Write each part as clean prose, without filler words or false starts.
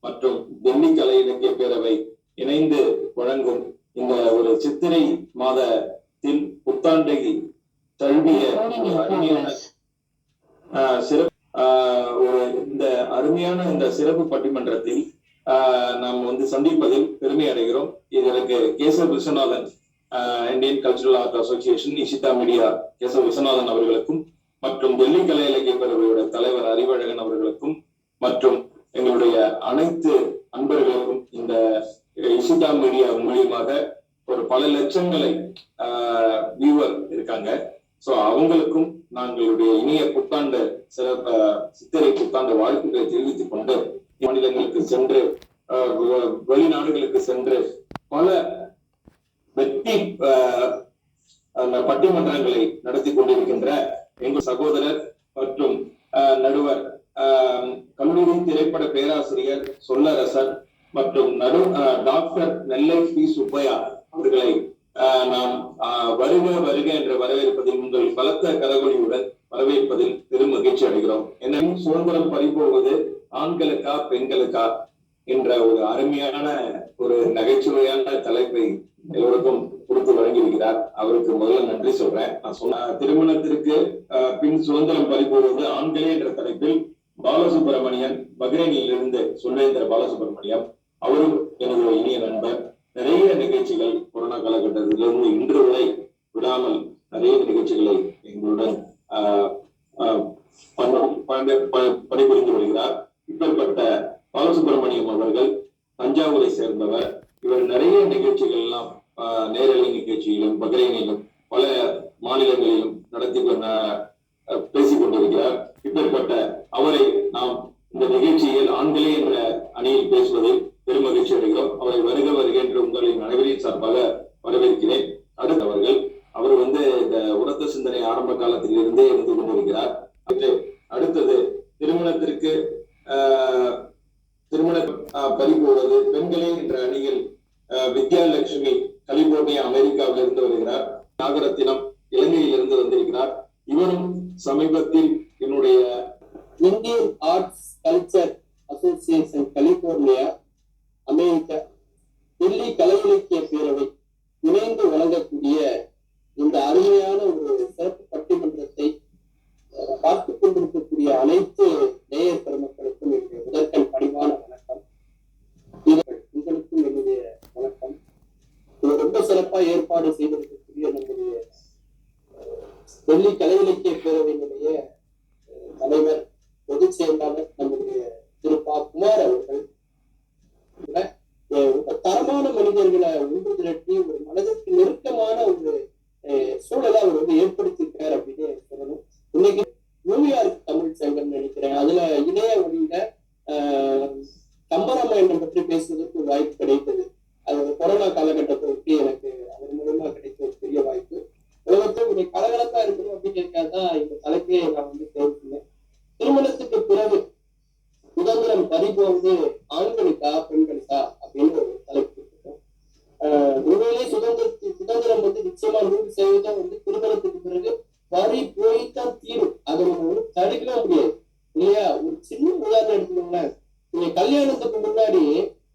மற்றும் டெல்லி கலை இலக்கிய பேரவை இணைந்து வழங்கும் இந்த ஒரு சித்திரை மாதத்தில் புத்தாண்டை தழுவிய அருமையான இந்த சிறப்பு பட்டிமன்றத்தில் நாம் சந்திப்பதில் பெருமை அடைகிறோம். இதற்கு Kesava Viswanathan, Indian cultural art association, Ishita media Kesava Viswanathan அவர்களுக்கும் மற்றும் டெல்லி கலை இலக்கிய பேரவையோட தலைவர் அறிவழகன் அவர்களுக்கும் மற்றும் எங்களுடைய அனைத்து அன்பர்களுக்கும் இந்த இஷிதா மீடியா மூலியமாக ஒரு பல லட்சங்களை வியூவர் இருக்காங்க. சோ அவங்களுக்கும் நாங்களுடைய இனிய புத்தாண்டு சித்திரை புத்தாண்டு வாழ்த்துக்களை தெரிவித்துக் கொண்டு மாநிலங்களுக்கு சென்று வெளிநாடுகளுக்கு சென்று பல வெற்றி பட்டிமன்றங்களை நடத்தி கொண்டிருக்கின்ற எங்கள் சகோதரர் மற்றும் நடுவர் கல்லூரி திரைப்பட பேராசிரியர் சொல்லரசர் மற்றும் டாக்டர் நெல்லை பி சுப்பையா அவர்களை நாம் வருக என்று வரவேற்பதில் உங்கள் பலத்த கரவொலியுடன் வரவேற்பதில் பெரும் மகிழ்ச்சி அடைகிறோம். என்ன சுதந்திரம் பறிபோவது ஆண்களுக்கா பெண்களுக்கா என்ற ஒரு அருமையான ஒரு நகைச்சுவையான தலைப்பை எல்லோருக்கும் கொடுத்து வழங்கியிருக்கிறார். அவருக்கு முதல்ல நன்றி சொல்றேன். நான் சொன்ன திருமணத்திற்கு பின் சுதந்திரம் பறிபோவது ஆண்களே என்ற தலைப்பில் பாலசுப்ரமணியன் பக்ரைனிலிருந்து சுரேந்திர பாலசுப்ரமணியம் அவரும் எனது இனிய நண்பர். நிறைய நிகழ்ச்சிகள் கொரோனா காலகட்டத்திலிருந்து இன்று வரை விடாமல் நிறைய நிகழ்ச்சிகளை எங்களுடன் பணிபுரிந்து வருகிறார். இப்பேற்பட்ட பாலசுப்ரமணியம் அவர்கள் தஞ்சாவூரை சேர்ந்தவர். இவர் நிறைய நிகழ்ச்சிகள் எல்லாம் நேரலை நிகழ்ச்சியிலும் பக்ரைனிலும் பல மாநிலங்களிலும் நடத்தி பேசிக் கொண்டிருக்கிறார். இப்பேற்பட்ட அவரை நாம் இந்த நிகழ்ச்சியில் ஆண்களே என்ற அணியில் பேசுவதில் பெரும் மகிழ்ச்சி அடைகிறோம். அவரை வருக என்று உங்களின் அனைவரின் சார்பாக வரவேற்கிறேன். அடுத்தவர்கள் அவர் இந்த உரத்த சிந்தனை ஆரம்ப காலத்தில் இருந்தே இருந்து கொண்டிருக்கிறார். அடுத்தது திருமணத்திற்கு பறிபோவது பெண்களே என்ற அணியில் வித்யாலட்சுமி கலிபோர்னியா அமெரிக்காவில் இருந்து வருகிறார். நாகரத்தினம் இலங்கையில் இருந்து வந்திருக்கிறார். இவரும் சமீபத்தில் என்னுடைய Indian arts culture association California America Delhi கலை இலக்கிய பேரவை இணைந்து வழங்கக்கூடிய இந்த அருமையான ஒரு சிறப்பு பட்டிமன்றத்தை பார்த்துக் கொண்டிருக்கக்கூடிய அனைத்து நேயர் பெருமக்களுக்கும் என்னுடைய முதற்கண் பணிவான வணக்கம். உங்களுக்கும் என்னுடைய வணக்கம். ரொம்ப சிறப்பா ஏற்பாடு செய்திருக்கக்கூடிய நம்முடைய டெல்லி கலை இலக்கிய பேரவையினுடைய தலைவர் பொதுச் செயலாளர் நம்முடைய திரு பா குமார் அவர்கள் தரமான மனிதர்களை ஒன்று திரட்டி ஒரு மனதிற்கு நெருக்கமான ஒரு சூழலை அவர் ஏற்படுத்தியிருக்கார் அப்படின்னு சொல்லணும். இன்னைக்கு நியூயார்க் தமிழ் சங்கம் நினைக்கிறேன், அதுல இணைய வழியில கம்பராமாயணம் பற்றி பேசுவதற்கு ஒரு வாய்ப்பு கிடைத்தது. அது கொரோனா காலகட்டத்தை ஒட்டி எனக்கு அதன் மூலமா கிடைத்த ஒரு பெரிய வாய்ப்பு. உலகத்தில் கொஞ்சம் கலகலப்பா இருக்கணும் அப்படிங்கிறதுக்காக இந்த தலைப்பையை நான் தேர்வு பண்ணேன். திருமணத்துக்கு பிறகு சுதந்திரம் பறிபோவது ஆண்களுக்கா பெண்களுக்கா அப்படின்னு ஒரு தலைப்பு கொடுத்துருக்கோம். உண்மையிலேயே சுதந்திரம் நிச்சயமா 100% திருமணத்துக்கு பிறகு பறி போய்தான் தீரும். அதை நம்ம தடுக்கவே முடியாது இல்லையா? ஒரு சின்ன உதாரணம் எடுத்துக்கோங்களேன். நீங்க கல்யாணத்துக்கு முன்னாடி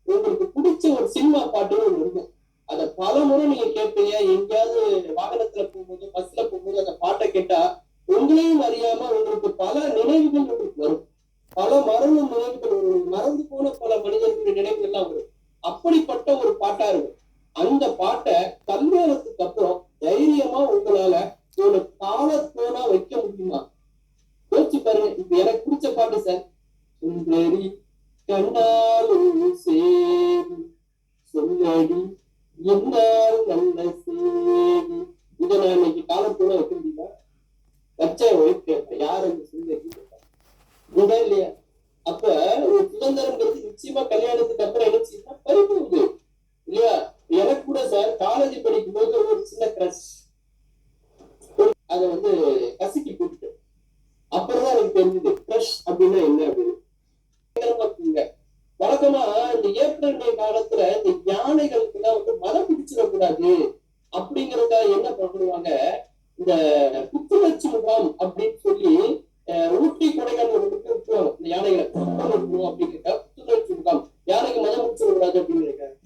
உங்களுக்கு பிடிச்ச ஒரு சினிமா பாட்டுன்னு ஒண்ணு இருக்கும். அதை பல முறை நீங்க கேட்பீங்க. எங்கேயாவது வாகனத்துல போகும்போது பஸ்ல போகும்போது அந்த பாட்டை கேட்டா உங்களையும் அறியாம உங்களுக்கு பல நினைவுகள் உங்களுக்கு வரும். பல மரண நினைவுகள் வரும். மறந்து போன பல மனிதர்களுடைய நினைவுகள் எல்லாம் வரும். அப்படிப்பட்ட ஒரு பாட்டா இருக்கும். அந்த பாட்டை கல்யாணத்துக்கு அப்புறம் தைரியமா உங்களால ஒரு காலத்தோனா வைக்க முடியுமா? யோசிச்சு பாருங்க. இப்ப எனக்கு பிடிச்ச பாட்டு சார், சுந்தரி கண்ணாலும் சேரி சொல்லடி என்னால் நல்ல சேரி, இதை நான் இன்னைக்கு காலத்தோட வைக்க முடியுமா? வச்ச வைக்க யார் அந்த சுந்தரி உண்டா இல்லையா? அப்ப ஒரு சுதந்திரம்ங்கிறது நிச்சயமா கல்யாணத்துக்கு அப்புறம் என்ன செய்யுதுன்னா பறிபோகுது இல்லையா? எனக்கு கூட சார் காலேஜ் படிக்கும் போது ஒரு சின்ன கிரஷ், அதை கசக்கி போட்டுட்டு அப்புறம்தான் எனக்கு தெரிஞ்சது கிரஷ் அப்படின்னா என்ன அப்படின்னு. வழக்கமா இந்த ஏப்ரல் மே காலத்துல இந்த யானைகளுக்கு எல்லாம் மரம் பிடிச்சிடக்கூடாது அப்படிங்கறதுக்காக என்ன பண்ணுவாங்க, இந்த புத்துணர்ச்சி முகாம் அப்படின்னு சொல்லி ஊட்டி கொடைக்கானல் விட்டுருவாங்க. இந்த யானைகளை அப்படிங்கிற புத்துணர்ச்சி முகாம் கூடாது அப்படின்னு இருக்காங்க.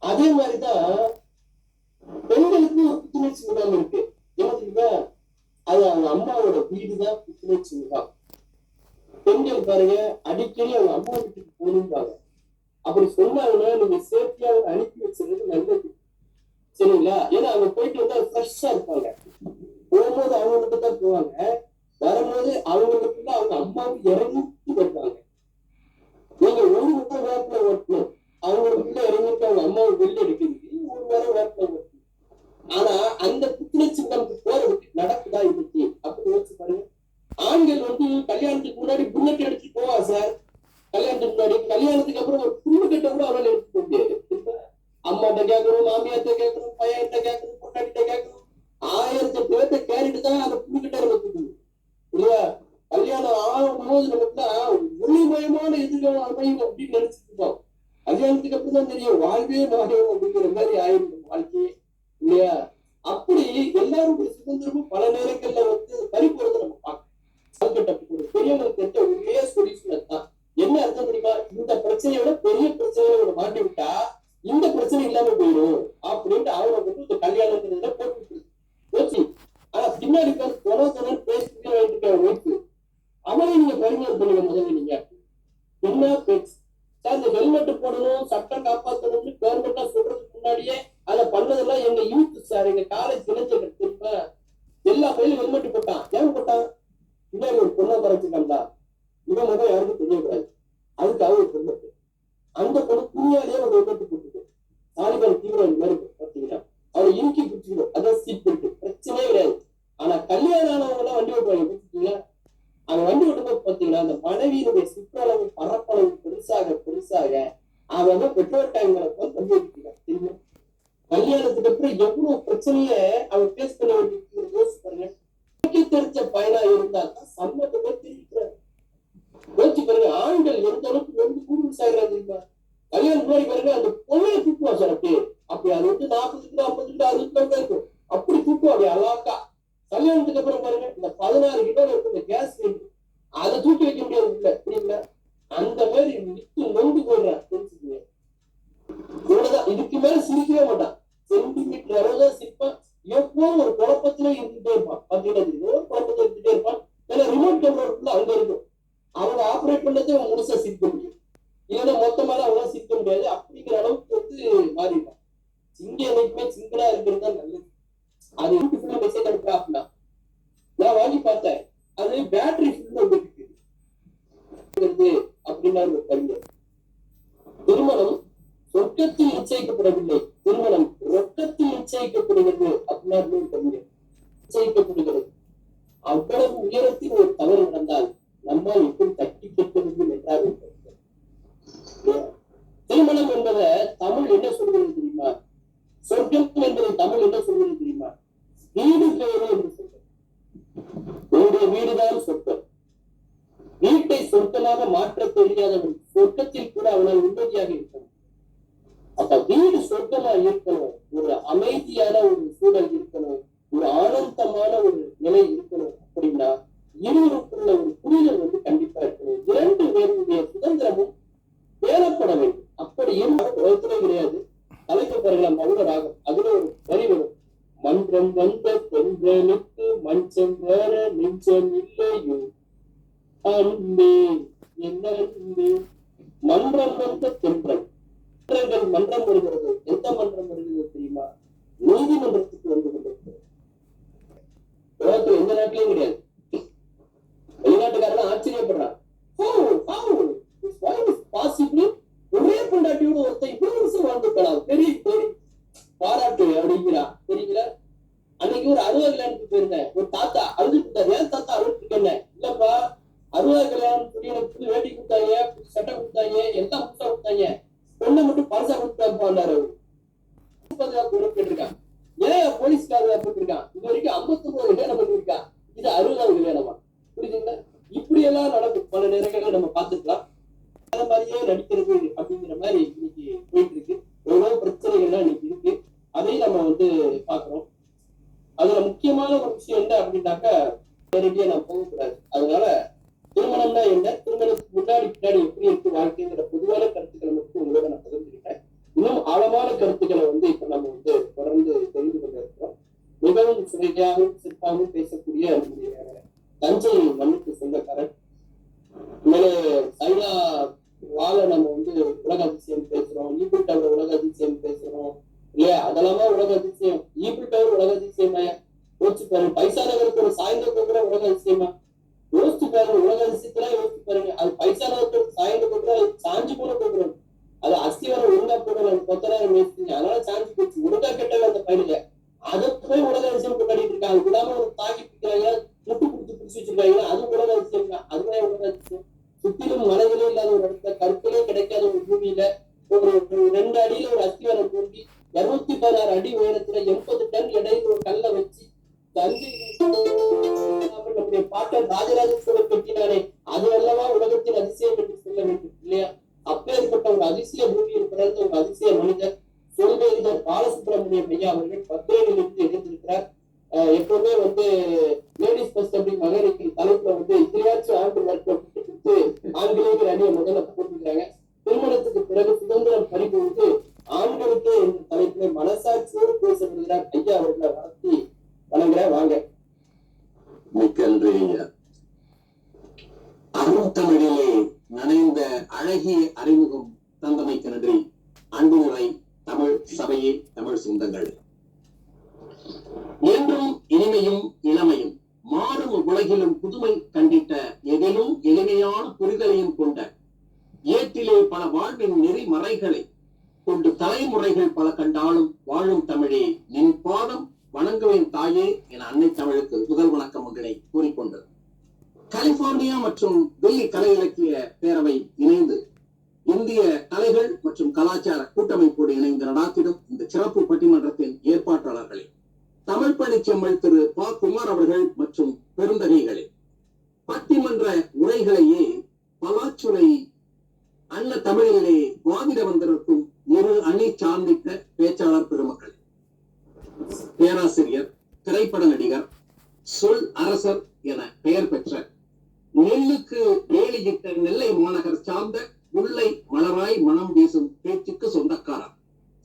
அதே மாதிரிதான் பெண்களுக்கு ஒரு புத்துணர்ச்சி முகாம் இருக்கு. என்ன தெரியுமா? அது அவங்க அம்மாவோட வீடுதான் புத்துணர்ச்சி முகாம். பெண்கள் பாருங்க அடிக்கடி அவங்க அம்மா வீட்டுக்கு போகணும்பாங்க. அப்படி சொன்னாங்கன்னா நீங்க சேஃப்டியா அனுப்பி வச்சிருறது நல்லது, சரிங்களா? ஏன்னா அவங்க போயிட்டு வந்து ஃப்ரெஷ்ஷா இருப்பாங்க. போகும்போது அவங்க மட்டும் தான் போவாங்க, வரும்போது அவங்களுக்குள்ள அவங்க அம்மாவுக்கு இறங்கிட்டு வருவாங்க. நீங்க ஒரு முறை வேப்பில ஓட்டணும், அவங்களுக்குள்ள இறங்கிட்டு அவங்க அம்மாவை வெளில எடுக்கிறது ஒரு முறை வேப்பில ஓட்டணும். ஆனா அந்த புத்துணர்ச்சி நமக்கு போறதுக்கு நடக்குதா இன்னைக்கு அப்படின்னு யோசிச்சு பாருங்க. ஆண்கள் வந்து கல்யாணத்துக்கு முன்னாடி புல்லட் எடுத்துட்டு போவாங்க சார். கல்யாணத்துக்கு முன்னாடி, கல்யாணத்துக்கு அப்புறம் ஒரு புல்லு கட்ட கூட அவரால் எடுத்துக்க முடியாது. அம்மாட்ட கேட்கணும், மாமியார்ட்ட கேட்கணும், பையன்கிட்ட கேட்கணும், பொண்டாட்டிட்ட கேட்கணும், 1000 பேர்த்த கேட்டுட்டு தான் அந்த புல்லு கட்ட வச்சுக்கணும் இல்லையா? கல்யாணம் ஆகும்போது நமக்கு ஒளிமயமான எதிர்காலம் அமையும் அப்படின்னு நினைச்சிட்டு இருக்கோம். கல்யாணத்துக்கு அப்புறம் தான் தெரியும் வாழ்வே மாறும் அப்படிங்கிற மாதிரி ஆயிரும் வாழ்க்கையே இல்லையா? அப்படி எல்லாருடைய சுதந்திரமும் பல நேரங்கள்ல வந்து பறிப்போறதை நம்ம பார்க்கணும். பெரியவங்களுக்கு தெரிஞ்ச ஒரே சொல்யூஷன் தான். என்ன அர்த்தம் தெரியுமா? இந்த பிரச்சனையோட பெரிய பிரச்சனையோட மாட்டி விட்டா இந்த பிரச்சனை இல்லாம போயிடும் அப்படின்ட்டு அவங்க வந்து இந்த கல்யாணத்துல போட்டு போச்சு. ஆனா பின்னாடி தொலை பேசிட்டு அவனை நீங்க பரிமாறு பண்ணுங்க. முதல்ல நீங்க என்ன பேச்சு சார், இந்த ஹெல்மெட் போடணும், சட்டம் காப்பாற்றணும்னு கவர்மெண்டா சொல்றதுக்கு முன்னாடியே அதை பண்ணதெல்லாம் எங்க யூத் சார், எங்க காலேஜ் இளைஞர்கள் தெரியுமா? எல்லா பையிலும் ஹெல்மெட் போட்டான். ஏன் போட்டான்? பின்னாடி ஒரு பொண்ணை மறைச்சிருக்காங்களா, இவன் முதல் யாருக்கும் தெரியக்கூடாது, அதுக்காக ஒரு ஹெல்மெட். அந்த பொண்ணு புரியாதே ஒரு ஹெல்மெட் போட்டுது. தாலிபான் தீவிரம் மாதிரி பார்த்தீங்கன்னா அவரை இறுக்கி பிடிச்சிக்கணும், அதான் சீட் பெல்ட், பிரச்சனையே கிடையாது. ஆனா கல்யாணம் ஆனவங்க எல்லாம் வண்டி ஓட்டுவாங்க பார்த்தீங்களா? அவன் வண்டி ஓட்டும்போது பாத்தீங்கன்னா அந்த மனைவியினுடைய சுற்றளவு பரப்பளவு பெருசாக பெருசாக அவன் பெட்ரோல் டேங்க்களை வண்டி ஓட்டிக்கிறான் தெரியுமா? கல்யாணத்துக்கு அப்புறம் எவ்வளவு பிரச்சனைய அவன் பேஸ் பண்ண வேண்டிய யோசிச்சு பாருங்க. தெரிஞ்ச பயனா இருந்தா தான் சம்மத்தமே தெரிவிக்கிறார். யோசிச்சு பாருங்க, ஆண்கள் எந்த அளவுக்கு வந்து கூடுதல் சாகிறாங்க தெரியுமா? கல்யாணம் முன்னாடி பாருங்க அந்த பொண்ணைய தூக்குவா சார். அப்படி அது வந்து 40 கிலோ 50 கிலோ 60 கிலோ இருக்கும், அப்படி தூக்குவா அப்படி அழகா. கல்யாணத்துக்கு அப்புறம் பாருங்க இந்த 16 கிலோ இருக்கு இந்த கேஸ் சிலிண்டர், அதை தூக்கி வைக்க முடியாது இல்ல புரியுங்களா? அந்த மாதிரி நித்து நொந்து போடுறான் தெரிஞ்சுக்கீங்க. இவ்வளவுதான், இதுக்கு மேல சிரிக்கவே மாட்டான். சென்டிமீட்டர் அளவுதான் சிரிப்பான். எப்பவும் ஒரு குழப்பத்துல இருந்துட்டே இருப்பான். பாத்தீங்கன்னா ஒரு குழப்பத்துல இருந்துட்டே இருப்பான். ஏன்னா ரிமோட் கண்ட்ரோல் அங்க இருக்கும், அவங்க ஆப்ரேட் பண்ணதே அவங்க முழுசா சிரிக்க முடியும், இல்லைன்னா மொத்தமால அவங்களாம் சிரிக்க முடியாது. அப்படிங்கிற அளவுக்கு வந்து மாறிடுவான். சிங்க என்னைக்குமே சிங்கிளா இருக்கிறது தான் நல்லது. அது மெசேஜ் அனுப்புறா அப்படின்னா நான் வாங்கி பார்த்தேன், அது பேட்டரி ஃபுல் வந்துருக்கு அப்படின்னா ஒரு கவிஞர். திருமணம் சொர்க்கத்தில் நிச்சயிக்கப்படவில்லை, திருமணம் ரொக்கத்தில் நிச்சயிக்கப்படுகிறது அப்படின்னா ஒரு கவிஞர். நிச்சயிக்கப்படுகிறது. அவ்வளவு உயரத்தில் ஒரு தவறு நடந்தால் நம்மால் எப்படி தட்டி கேட்க முடியும் என்றால் திருமணம் என்பதை தமிழ் என்ன சொல்கிறது தெரியுமா? சொர்க்கம் என்பதை தமிழ் என்ன சொல்கிறது தெரியுமா? வீடு பேரு என்று சொல்றது. உங்களுடைய வீடுதான் சொர்க்கம். வீட்டை சொர்க்கமாக மாற்ற தெரியாதவன் சொர்க்கத்தில் கூட அவனால் உண்மையாக இருக்கணும். அப்ப வீடு சொர்க்கமா இருக்கணும், ஒரு அமைதியான ஒரு சூழல் இருக்கணும், ஒரு ஆனந்தமான ஒரு நிலை இருக்கணும். அப்படின்னா இருவருக்குள்ள ஒரு புரிதல் வந்து கண்டிப்பா இருக்கணும். இரண்டு பேருடைய சுதந்திரமும் பேணப்பட வேண்டும். அப்படி உலகத்திலே கிடையாது. தலைக்கு பாருங்களா மௌன ராகம், அதுல ஒரு வரி வரும், மன்றம் வந்த பெண்களுக்கு மஞ்சம் வேற நெஞ்சம் இல்லையோ அன்பே என்ன அன்பே. மன்றம் வந்த தென்றல், மன்றம் வருகிறது. எந்த மன்றம் வருகிறது தெரியுமா? நீதிமன்றத்துக்கு வந்து கொண்டிருக்கிறது. உலகத்தில் எந்த நாட்டிலையும் கிடையாது. வெளிநாட்டுக்காரன் ஆச்சரியப்படுறான், ஒரே பொண்டாட்டியோட ஒருத்தர் இவ்வளவு வருஷம் வாழ்ந்துக்கலாம், பெரிய பெரிய பாராட்டு அப்படிங்கிறா. தெரியுங்களா? அன்னைக்கு ஒரு 60 கல்யாணத்துக்கு போயிருந்தேன். ஒரு தாத்தா அழுதுட்டு இருந்தாரு. ஏன் தாத்தா அழுதுட்டு இருந்தேன்? இல்லப்பா 60 கல்யாணம் சொல்லி எனக்கு புது வேட்டி கொடுத்தாங்க, புது சட்டை கொடுத்தாங்க, எல்லாம் புதுசா கொடுத்தாங்க, பொண்ணை மட்டும் பழசா கொடுத்தாரு. கேட்டிருக்கான். ஏன் போலீஸ் போட்டிருக்கான்? இது வரைக்கும் 59 கல்யாணம் பண்ணிருக்கான், இது 60வது கல்யாணமா? புரியுதுங்களா? இப்படி எல்லாம் நடக்கும். பல நேரங்களில் நம்ம பார்த்துக்கலாம். அந்த மாதிரியே நடிக்கிறது அப்படிங்கிற மாதிரி இன்னைக்கு போயிட்டு இருக்கு. எவ்வளவு பிரச்சனைகள்லாம் இன்னைக்கு இருக்கு, அதையும் நம்ம வந்து பாக்குறோம். அதுல முக்கியமான ஒரு விஷயம் என்ன அப்படின்னாக்கா, நேரடியா நான் போகக்கூடாது. அதனால திருமணம்னா என்ன, திருமணத்துக்கு முன்னாடி பின்னாடி எப்படி இருக்கு வாழ்க்கைங்கிற பொதுவான கருத்துக்களை மட்டும் உங்களோட நான் பகிர்ந்துக்கிட்டேன். ஆழமான கருத்துக்களை வந்து இப்ப நம்ம வந்து தொடர்ந்து தெரிந்து கொண்டிருக்கிறோம். மிகவும் சுவையாகவும் சிறப்பாகவும் பேசக்கூடிய நம்முடைய தஞ்சை மண்ணுக்கு சொந்தக்காரன். சைனா வாழ நம்ம வந்து உலக அதிசயம் பேசுறோம், ஈபிள் டவர் உலக அதிசயம் பேசுறோம் இல்லையா? அதெல்லாமா உலக அதிசயம். ஈபிள் டவர் உலக அதிசயமா? யோசிச்சு பாருங்க. பைசா நகருக்கு ஒரு சாய்ந்த கோபுர உலக அதிசயமா? யோசிச்சு பாருங்க. உலக அதிசயத்தெல்லாம் யோசிச்சு பாருங்க. அது பைசா நகருக்கு சாய்ந்த கோபுரம், அது சாஞ்சு போன கோபுரம். அது அஸ்திவாரம் ஒழுங்கா போடல, அது 10,000 மேய்ச்சிங்க, அதனால சாஞ்சு போச்சு. ஒழுங்கா கெட்டல அந்த பயிரில. அதை போய் உலக அதிசயம் கொண்டாடிட்டு இருக்காங்க. அது விடாம ஒரு தாக்கி பிடிக்கிறாங்க, முட்டு கொடுத்து பிடிச்சி வச்சிருக்காங்க. அது உலக அதிசயம் தான். அதுவே உலக அதிசயம். சுத்திலும் மலைகளே இல்லாத ஒரு இடத்துல, கற்களே கிடைக்காத ஒரு பூமியில ஒரு 2 அடியில ஒரு அஸ்திவாரம் தோண்டி 216 அடி உயரத்துல 80 டன் எடையில் ஒரு கல்லை வச்சு தஞ்சை நம்முடைய பாட்டன் ராஜராஜ சோழர் கட்டினாரே, அது அல்லவா உலகத்தின் அதிசயம் என்று சொல்ல வேண்டும் இல்லையா? அப்பேற்பட்ட ஒரு அதிசய பூமியில் பிறந்த ஒரு அதிசய மனிதர் சொல்வேந்தர் பாலசுப்ரமணியம் ஐயா அவர்கள் பத்ரேலிருந்து எழுந்திருக்கிறார். எப்பவுமே வந்து லேடிஸ் ஃபர்ஸ்ட் அப்படி மகளிருக்கு தலைப்புல வந்து இதுலயாச்சும் ஆண்டு வர்க்கம் கொடுத்து ஆண்களுக்கு அணிய முதல்ல போட்டுக்கிறாங்க. திருமணத்துக்கு பிறகு சுதந்திரம் பறிபோது ஆண்களுக்கே என்ற தலைப்பில மனசாட்சியோடு பேச வருகிறார் ஐயா அவர்களை வளர்த்தி வணங்குற. வாங்க. மிக்க நன்றி ஐயா. அருந்தமிழிலே நனைந்த அழகிய அறிமுகம் தந்தமைக்கு நன்றி. அன்புமுறை தமிழ் சபையே, தமிழ் சொந்தங்கள், என்றும் இனிமையும் இளமையும் மாறும் உலகிலும் புதுமை கண்டிட்ட எதிலும் எளிமையான புரிதலையும் கொண்ட ஏற்றிலே பல வாழ்வின் நெறிமறைகளை கொண்டு தலைமுறைகள் பல கண்டாலும் வாழும் தமிழே, நின் பாதம் வணங்குவேன் தாயே என அன்னை தமிழுக்கு முதல் வணக்கம் ஒன்றினை கூறிக்கொண்டது. கலிபோர்னியா மற்றும் டெல்லி கலை இலக்கிய பேரவை இணைந்து இந்திய கலைகள் மற்றும் கலாச்சார கூட்டமைப்போடு இணைந்து நடாத்திடும் இந்த சிறப்பு பட்டிமன்றத்தின் ஏற்பாட்டாளர்களே, தமிழ் பணிச்செம்மல் திரு ப. குமார் அவர்கள் மற்றும் பெருந்தகைகளே, பட்டிமன்ற உரைகளையே பலாச்சுரை அன்ன தமிழிலே வாதிட வந்திருக்கும் இரு அணி சார்ந்திட்ட பேச்சாளர் பெருமக்களே, பேராசிரியர், திரைப்பட நடிகர், சொல் அரசர் என பெயர் பெற்ற நெல்லுக்கு வேலியிட்ட நெல்லை மாநகர் சார்ந்த முல்லை மலராய் மனம் வீசும் பேச்சுக்கு சொந்தக்காரர்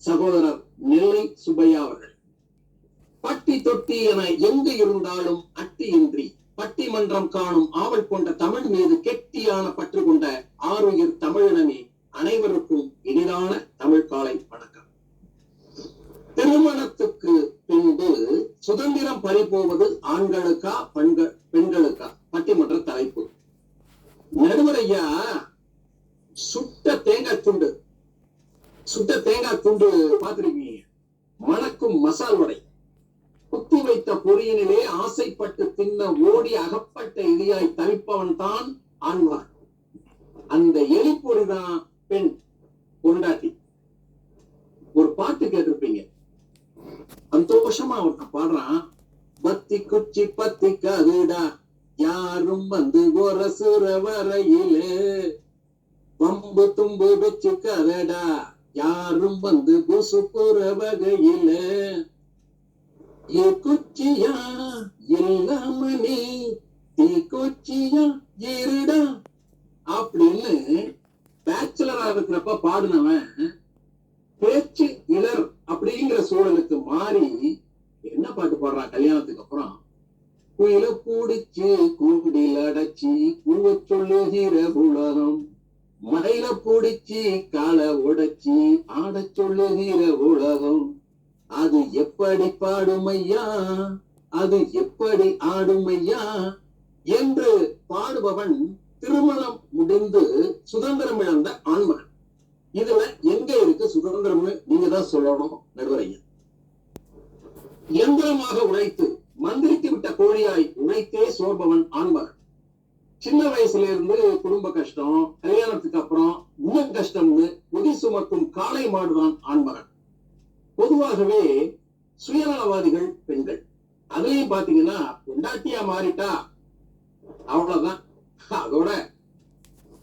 சகோதரர் நெல்லை சுப்பையா அவர்கள், பட்டி தொட்டி என எங்கு இருந்தாலும் அட்டியின்றி பட்டிமன்றம் காணும் ஆவல் கொண்ட தமிழ் மீது கெட்டியான பற்று கொண்ட ஆருயிர் தமிழினமே, அனைவருக்கும் இனிதான தமிழ் காலை வணக்கம். திருமணத்துக்கு பின்பு சுதந்திரம் பறிபோவது ஆண்களுக்கா பெண்களுக்கா? பட்டிமன்ற தலைப்பு. நடுவர் ஐயா சுட்ட தேங்காய் துண்டு பார்த்திருக்கீங்க, மணக்கும் மசால் வடை, குத்தி வைத்த பொறியினிலே ஆசைப்பட்டு தின்ன ஓடி அகப்பட்ட எலியாய் தவிப்பவன் தான் ஆண்வார். அந்த எலிப்பொறிதான் பெண் பொண்டாட்டி. ஒரு பாட்டு கேட்டிருப்பீங்க, சந்தோஷமா ஒருத்தன் பாடுறான், பத்தி குச்சி பத்தி கதுடா யாரும் வந்து ஒரசுற வரையிலே, வம்பு தும்பு வச்சு கதடா யாரும் வந்து புசு போற வகையில, குச்சியா இல்லாமணி தீ கொச்சியா இருடா அப்படின்னு பேச்சுலரா இருக்கிறப்ப பாடினவன் பேச்சு இளர் அப்படிங்கிற சூழலுக்கு மாறி என்ன பாட்டு பாடுறான் கல்யாணத்துக்கு அப்புறம், குயில பூடிச்சு கூண்டில் அடைச்சி கூவ சொல்லுகிற உலகம், மடையில பூடிச்சு காலை உடைச்சி ஆட சொல்லுகிற உலகம், அது எப்படி பாடுமையா அது எப்படி ஆடுமையா என்று பாடுபவன் திருமணம் முடிந்து சுதந்திரம் இழந்த ஆண்மகன். இதுல எங்க இருக்கு சுதந்திரம்னு நீங்க தான் சொல்லணும் நடுவரையா. இயந்திரமாக உழைத்து மந்திரித்து விட்ட கோழியாய் உழைத்தே சோர்பவன் ஆண்மகன். சின்ன வயசுல இருந்து குடும்ப கஷ்டம், கல்யாணத்துக்கு அப்புறம் இன்னும் கஷ்டம்னு உதி சுமக்கும் காளை மாடுதான் ஆண்மகன். பொதுவாகவே சுயநலவாதிகள் பெண்கள். அதுலயும் பாத்தீங்கன்னா பொண்டாட்டியா மாறிட்டா அவ்வளவுதான், அதோட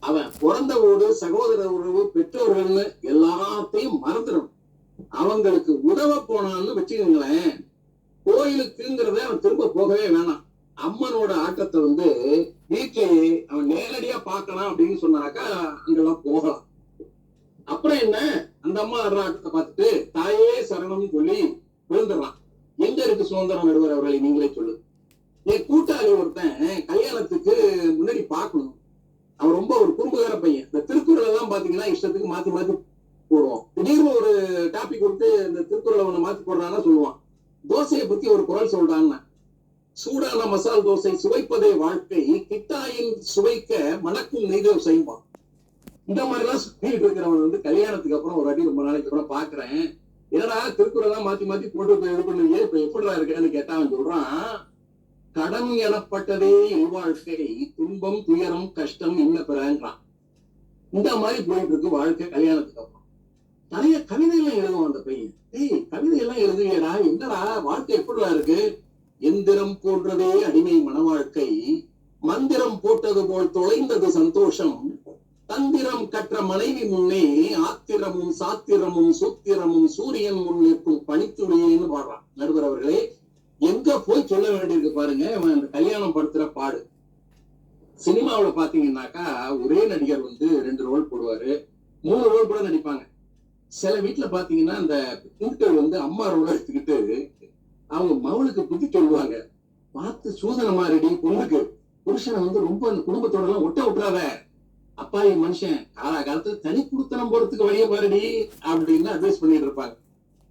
அவன் பிறந்த வீடு, சகோதர உறவு, பெற்றோர்கள்னு எல்லாத்தையும் மறந்துடும். அவங்களுக்கு உதவ போனான்னு வச்சுக்கோங்களேன், கோயிலுக்குங்கிறத அவன் திரும்ப போகவே வேணாம். அம்மனோட ஆட்டத்தை வந்து வீட்டிலேயே அவன் நேரடியா பார்க்கலாம் அப்படின்னு சொன்னாக்கா அங்கெல்லாம் போகலாம். அப்புறம் என்ன, அந்த அம்மா ஆட்டத்தை பார்த்துட்டு தாயே சரணம்னு சொல்லி விழுந்துடுறான். எங்க இருக்கு சுதந்திரம் நடுவர் அவர்களை நீங்களே சொல்லு. என் கூட்டாளி ஒருத்தன் கல்யாணத்துக்கு முன்னாடி பார்க்கணும், அவன் ரொம்ப ஒரு குறும்புகார பையன். இந்த திருக்குறள் எல்லாம் பாத்தீங்கன்னா இஷ்டத்துக்கு மாத்தி மாத்தி போடுவோம். திடீர்னு ஒரு டாபிக் கொடுத்து இந்த திருக்குறளை ஒண்ணு மாத்தி போடுறான்னா சொல்லுவான், தோசையை பத்தி ஒரு குறள் சொல்றான்னா, சூடான மசால் தோசை சுவைப்பதே வாழ்க்கை, கிட்டாயின் சுவைக்க மணக்கும் நெய்தல் செய்வான். இந்த மாதிரி எல்லாம் சொல்லிட்டு இருக்கிறவன் வந்து கல்யாணத்துக்கு அப்புறம் ஒரு வாட்டி ரொம்ப நாளைக்கு அப்புறம் பாக்குறேன், என்னடா திருக்குறள் எல்லாம் மாத்தி மாத்தி போட்டு இது பண்ணுவீங்க, இப்ப எப்படிடா இருக்கேன்னு கேட்டான். சொல்றான், கடன் எனப்பட்டதே இல்வாழ்க்கை, துன்பம் துயரம் கஷ்டம் இன்ன பிறன்றான். இந்த மாதிரி போயிட்டு இருக்கு வாழ்க்கை கல்யாணத்துக்கு அப்புறம். நிறைய கவிதை எல்லாம் எழுதுவான் அந்த பையன். கவிதை எல்லாம் எழுதுவியடா, என்னடா வாழ்க்கை எப்படிடா இருக்கு, எந்திரம் போன்றதே அடிமை மனவாழ்க்கை, மந்திரம் போட்டது போல் தொலைந்தது சந்தோஷம், தந்திரம் கற்ற மனைவி முன்னே ஆத்திரமும் சாத்திரமும் சூத்திரமும் சூரியன் முன் நிற்கும் பனித்துளியேன்னு பாடுறான். நடுவர் அவர்களே, எங்க போய் சொல்ல வேண்டியிருக்கு பாருங்க அந்த கல்யாணம் படுத்துற பாடு. சினிமாவில பாத்தீங்கன்னாக்கா ஒரே நடிகர் வந்து 2 ரோல் போடுவாரு, 3 ரோல் கூட நடிப்பாங்க. சில வீட்டுல பாத்தீங்கன்னா அந்த கூட்டர் வந்து அம்மா ரோல் எடுத்துக்கிட்டு அவங்க மவளுக்கு புத்தி சொல்லுவாங்க, பார்த்து சூதனமா ரெடி, பொண்ணுக்கு புருஷனை வந்து ரொம்ப அந்த குடும்பத்தோட எல்லாம் ஒட்ட விட்டுறாத, அப்பாவி மனுஷன் காலத்துல தனி குடுத்தனம் போறதுக்கு வழிய பாருடி அப்படின்னு அட்வைஸ் பண்ணிட்டு இருப்பாங்க.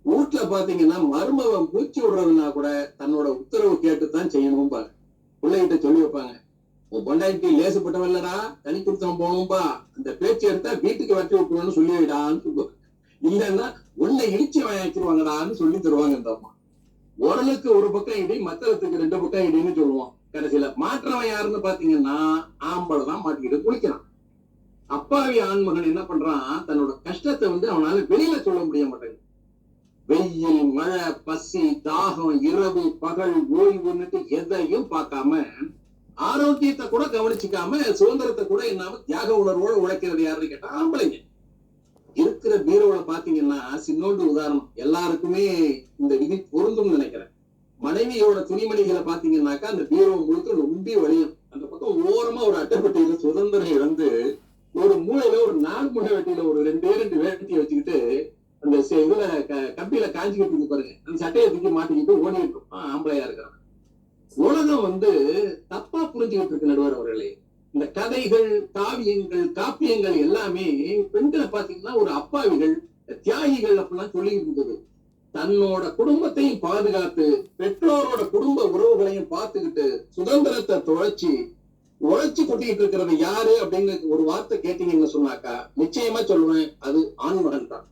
வீட்டுல பாத்தீங்கன்னா மருமவன் பூச்சி விடுறதுனா கூட தன்னோட உத்தரவு கேட்டுத்தான் செய்யணும் பாரு. பிள்ளைகிட்ட சொல்லி வைப்பாங்க, உன் பொண்டாட்டி லேசுப்பட்டவன் இல்லடா, தனி குடுத்தனம் போகணும்பா, அந்த பேச்சு எடுத்தா வீட்டுக்கு வெட்டி விட்டுருவான்னு சொல்லிவிடான்னு சொல்லுவாங்க. இல்லைன்னா உன்னை இடிச்சு வாங்கிடுவாங்கடான்னு சொல்லி தருவாங்க இந்த அம்மா. உடலுக்கு ஒரு பக்கம் இடி, மத்தளத்துக்கு 2 பக்கம் இடின்னு சொல்லுவோம். கடைசியில மாற்றவன் யாருன்னு பாத்தீங்கன்னா ஆம்பளை தான் மாட்டிக்கிட்டு குளிக்கிறான். அப்பாவி ஆண்மகன் என்ன பண்றான், தன்னோட கஷ்டத்தை வந்து அவனால வெளியில சொல்ல முடிய மாட்டேங்குது. வெயில் மழை பசி தாகம் இரவு பகல் ஓய்வுன்னுட்டு எதையும் பார்க்காம, ஆரோக்கியத்தை கூட கவனிச்சுக்காம, சுதந்திரத்தை கூட என்னாம தியாக உணர்வோடு உழைக்கிறது யாருன்னு கேட்டா ஆம்பளைங்க. இருக்கிற பீரோல பாத்தீங்கன்னா சின்னோண்டு உதாரணம், எல்லாருக்குமே இந்த விதி பொருந்தும் நினைக்கிறேன். மனைவியோட துணிமணிகளை பாத்தீங்கன்னாக்கா அந்த பீரோ முழுக்க ரொம்ப வழியும். அந்த பக்கம் ஓரமா ஒரு அட்டைப்பட்டியில சுதந்திரம் இழந்து ஒரு மூளையில ஒரு 4 முனை வெட்டியில ஒரு 2 வேட்டியை வச்சுக்கிட்டு அந்த இதுல கம்பியில காஞ்சிக்கிட்டு இருக்கு பாருங்க, அந்த சட்டையை தூக்கி மாட்டிக்கிட்டு ஓடிட்டு இருப்பான் ஆம்பளையா இருக்கிறான். உலகம் வந்து தப்பா புரிஞ்சுக்கிட்டு இருக்கு நடுவர் அவர்களே. இந்த கதைகள் காவியங்கள் காப்பியங்கள் எல்லாமே பெண்களை பாத்தீங்கன்னா ஒரு அப்பாவிகள் தியாகிகள் அப்படிலாம் சொல்லிட்டு இருந்தது. தன்னோட குடும்பத்தையும் பாதுகாத்து பெற்றோரோட குடும்ப உறவுகளையும் பார்த்துக்கிட்டு சுதந்திரத்தை உழைச்சு கொட்டிட்டு இருக்கிறது யாரு அப்படின்னு ஒரு வார்த்தை கேட்டீங்கன்னு சொன்னாக்கா நிச்சயமா சொல்லுவேன், அது ஆண்மகன் தான்.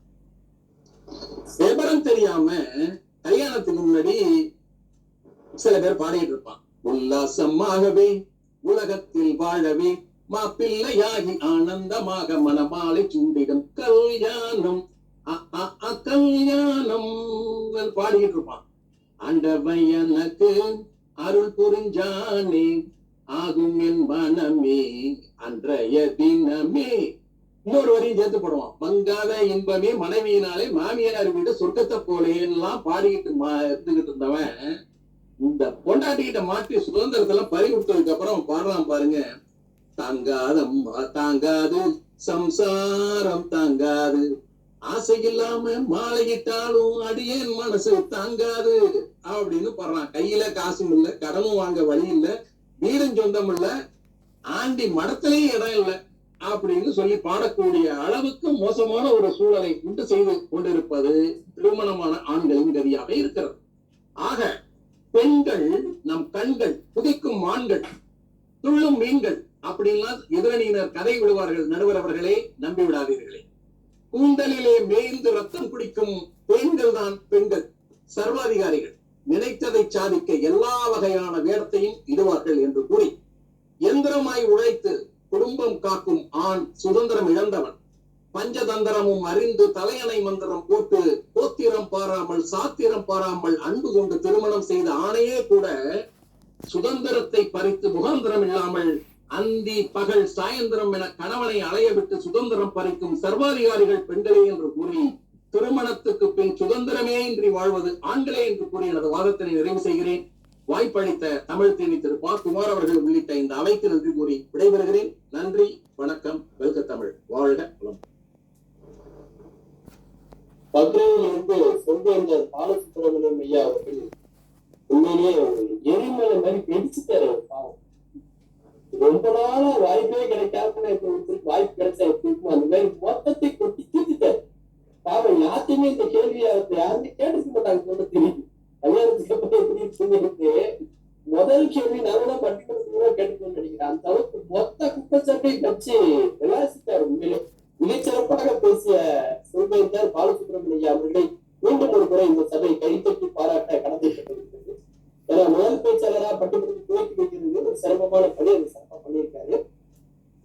விவரம் தெரியாம கல்யாணத்துக்கு முன்னாடி சில பேர் பாடிட்டு இருப்பான், உல்லாசமாகவே உலகத்தில் வாழவே மாப்பிள்ளையாகி ஆனந்தமாக மனமாலை சூண்டிடும் கல்யாணம் கல்யாணம் பாடிக்கிட்டு இருப்பான். ஆண்டவன் எனக்கு அருள் புரிஞ்சானே ஆகும் என் மனமே அன்றைய தினமே. இன்னொரு வரையும் சேர்த்து போடுவான், மங்காத இன்பமே மனைவியினாலே மாமியார் வீடு சொர்க்கத்தை போலே எல்லாம் பாடிக்கிட்டு இருந்துகிட்டு இருந்தவன் இந்த பொண்டாட்டிகிட்ட மாட்டி சுதந்திரத்தெல்லாம் பறி கொடுத்ததுக்கு அப்புறம் பாடுறான் பாருங்க, தாங்காதம்மா தாங்காது சம்சாரம் தாங்காது, ஆசை இல்லாம மாலையிட்டாலும் அடியேன் மனசு தாங்காது அப்படின்னு பாடுறான். கையில காசும் இல்ல, கடனும் வாங்க வழி இல்ல, வீடும் சொந்தம் இல்ல, ஆண்டி மடத்திலேயும் இடம் இல்லை அப்படின்னு சொல்லி பாடக்கூடிய அளவுக்கு மோசமான ஒரு சூழலை உண்டு செய்து கொண்டிருப்பது திருமணமான ஆண்களின் கதியாக இருக்கிறது. ஆக பெண்கள் நம் கண்கள், குதிக்கும் மான்கள், துள்ளும் மீன்கள் அப்படின்லாம் எதிரணியினர் கதை விடுவார்கள். நடுவர் அவர்களே, நம்பி விடாதீர்களே. கூந்தலிலே மேய்ந்து ரத்தம் குடிக்கும் பெண்கள் தான் பெண்கள், சர்வாதிகாரிகள். நினைத்ததை சாதிக்க எல்லா வகையான வேடத்தையும் இடுவார்கள் என்று கூறி, எந்திரமாய் உழைத்து குடும்பம் காக்கும் ஆண் சுதந்திரம் இழந்தவன். பஞ்சதந்திரமும் அறிந்து தலையணை மந்திரம் போட்டு கோத்திரம் பாராமல் சாத்திரம் பாராமல் அன்பு கொண்டு திருமணம் செய்த ஆணையே கூட சுதந்திரத்தை பறித்து முகாந்திரம் இல்லாமல் அந்தி பகல் சாயந்திரம் என கணவனை அலைய விட்டு சுதந்திரம் பறிக்கும் சர்வாதிகாரிகள் பெண்களே என்று கூறி, திருமணத்துக்கு பின் சுதந்திரமே இன்றி வாழ்வது ஆண்களே என்று கூறி எனது வாதத்தினை நிறைவு செய்கிறேன். வாய்ப்பளித்த தமிழ் தேனி திரு ப. குமார் அவர்கள் உள்ளிட்ட இந்த அவைக்கு நன்றி கூறி விடைபெறுகிறேன். நன்றி, வணக்கம். வெல்க தமிழ், வாழ்க வளம். மதுரையில் இருந்து சொல்வேந்தர் பாலசுப்ரமணியம் ஐயா அவர்கள் உண்மையிலேயே ஒரு எரிமலை மாதிரி வெடிச்சுட்டாரு பாவம். ரொம்ப நாளா வாய்ப்பே கிடைக்காம வாய்ப்பு கிடைச்சா எப்படி இருக்கும் அந்த மாதிரி மொத்தத்தை கொட்டி தீர்த்துட்டாரு பாவம். யார்த்தையுமே இந்த கேள்வியை யாருமே கேட்டுக்க மாட்டாங்க சொல்ல தெரியுது. கல்யாணத்துக்கு அப்புறம் எப்படி இருக்குன்னு முதல் கேள்வி நான் பட்டிமன்றத்துல கேட்டுக்கணும்னு நினைக்கிறேன். அந்த அளவுக்கு மொத்த குற்றச்சாட்டையும் வச்சு விளாசிட்டார். உண்மையிலே மிகச்சிறப்பாக பேசிய சொல்வேந்தர் பாலசுப்ரமணியம் அவர்களை மீண்டும் ஒரு முறை இந்த சபை கைத்தட்டி பாராட்ட கடமைப்பட்டிருக்கிறது. ஏன்னா முதல் பேச்சாளரா பட்டிமன்றத்தை துவக்கி வைக்கிறது ஒரு சிரமமான பணி. அதை சிறப்பா பண்ணியிருக்காரு.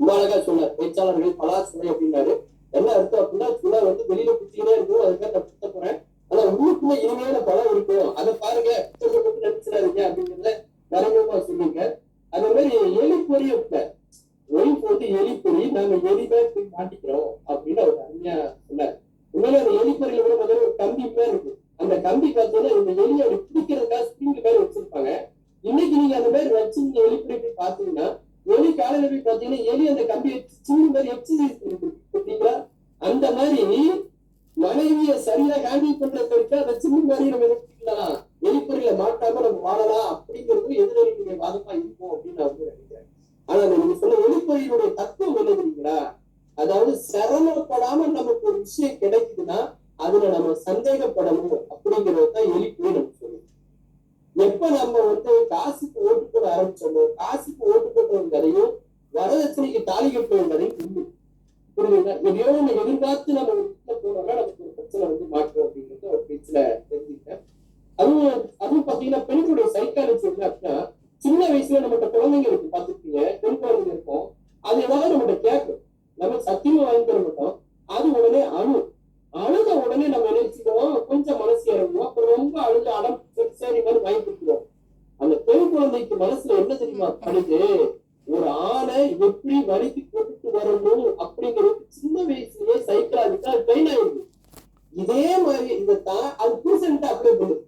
ரொம்ப அழகா சொன்னார். பேச்சாளர்கள் பலா சுவை அப்படின்னாரு. என்ன அர்த்தம் அப்படின்னா சுவை வெளியில குத்தினே இருக்கும், அதுக்காக நான் குத்த போறேன். ஆனா உள்ளுக்குள்ள இனிமையான பழம் இருக்கும், அதை பாருங்க நினைச்சிடாதீங்க அப்படிங்கிறத மறைமுகமா சொல்லுங்க. அதே மாதிரி எலி பொறி ஒய்ஃப் எலி பொறி நாங்க எலிதான் போய் மாட்டிக்கிறோம் அப்படின்னு அவர் அருமையா சொன்னார். உண்மையில அந்த எலி பொறியில கூட முதல்ல ஒரு கம்பி மாதிரி இருக்கு. அந்த கம்பி பார்த்தோன்னா இந்த எலியை அப்படி பிடிக்கிறதுக்காக ஸ்ப்ரிங் மாதிரி வச்சிருப்பாங்க. இன்னைக்கு நீங்க அந்த மாதிரி வச்சு நீங்க எலி பொறி போய் பாத்தீங்கன்னா எலி காலையில போய் பாத்தீங்கன்னா எலி அந்த கம்பி வச்சு சின்ன மாதிரி எக்ஸசைஸ் இருக்கு. அந்த மாதிரி மனைவியை சரியா ஹேண்டில் பண்றதுக்கு அந்த சின்ன மாதிரி நம்ம எடுத்துக்கலாம், எலிப்பொறியில மாட்டாம நம்ம வாழலாம் அப்படிங்கிறது எதிரொலியுடைய வாதமா இருக்கும் அப்படின்னு நான் நினைக்கிறேன். ஆனா நீங்க சொன்ன எலிப்பொறியினுடைய தத்துவம் என்ன தெரியுங்களா? அதாவது சிரமப்படாம நமக்கு ஒரு விஷயம் கிடைக்குதுன்னா அதுல நம்ம சந்தேகப்படணும் அப்படிங்கறதுதான் எலிப்பொறி நம்ம சொல்லுவோம். எப்ப நம்ம காசுக்கு ஓட்டு போட ஆரம்பிச்சோமோ காசுக்கு ஓட்டு போட்டவங்க கதையும் வரதட்சணைக்கு தாலி கட்டுவவங்க கதையும் உண்டு. புரியுதுங்களா? எதையோ நம்ம எதிர்பார்த்து நம்ம வீட்டுல போனோம்னா நமக்கு ஒரு பிரச்சனை மாட்டோம் அப்படிங்கிறது ஒரு பேச்சுல தெரிஞ்சுக்கிட்டேன். அதுவும் பாத்தீங்கன்னா பெண்களுடைய சைக்காலஜி என்ன அப்படின்னா, சின்ன வயசுல நம்மகிட்ட குழந்தைங்க இருக்கு பாத்துருக்கீங்க, பெண் குழந்தைங்க இருக்கும். அது ஏதாவது நம்மகிட்ட கேட்கும், நம்ம சத்தியமா வாங்கி தர மாட்டோம். அது உடனே அழுத உடனே நம்ம நினைச்சுக்கிறோம், கொஞ்சம் மனசு இறங்குவோம். அப்புறம் ரொம்ப அழுது அடம் சரி மாதிரி வாங்கி கொடுத்துருவோம். அந்த பெண் குழந்தைக்கு மனசுல என்ன தெரியுமா பண்ணுது? ஒரு ஆணை எப்படி வலிக்கு போட்டுட்டு வரணும் அப்படிங்கிறது சின்ன வயசுலயே சைக்காலஜிக்கா ட்ரெயின் ஆயிருக்கு. இதே மாதிரி அது புருஷன்ட்டு அப்ளை பண்ணுது.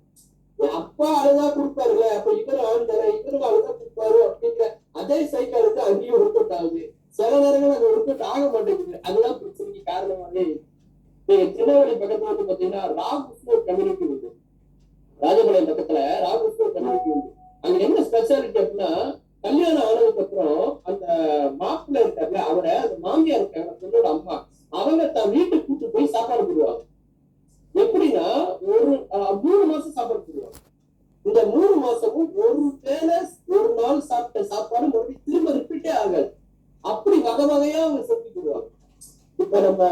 அப்பா அழுதா கொடுப்பாருல்ல, அப்ப இவரு ஆண்டர இவரு அழுதா கொடுப்பாரு அப்படிங்கிற அதே சைக்காலஜி அங்கேயும் ஒர்க் அவுட் ஆகுது. சில நேரங்கள் அது ஒர்க் அவுட் ஆக மாட்டேங்குது. அதுதான் பிரச்சனைக்கு காரணமாவே. நீங்க திருநெல்வேலி பக்கத்துல பாத்தீங்கன்னா ராகுஸ்னு ஒரு கம்யூனிட்டி உண்டு. ராஜபாளையம் பக்கத்துல ராகுஸ்னு ஒரு கம்யூனிட்டி உண்டு. அங்க என்ன ஸ்பெஷாலிட்டி அப்படின்னா, கல்யாணம் ஆனதுக்கு அப்புறம் அந்த மாப்பிள்ள இருக்காருல்ல, அவரை அந்த மாமியார் இருக்காங்க பொண்ணோட அம்மா, அவங்க தான் வீட்டுக்கு கூட்டு போய் சாப்பாடு போடுவாங்க. எப்படின்னா ஒரு 3 மாசம் சாப்பாடு போடுவாங்க. இந்த 3 மாசமும் ஒரு வேளை ஒரு நாள் சாப்பிட்ட சாப்பாடு மறுபடியும் திரும்ப ரிப்பீட்டே ஆகாது. அப்படி வகை வகையா அவங்க செஞ்சு போடுவாங்க. இப்ப நம்ம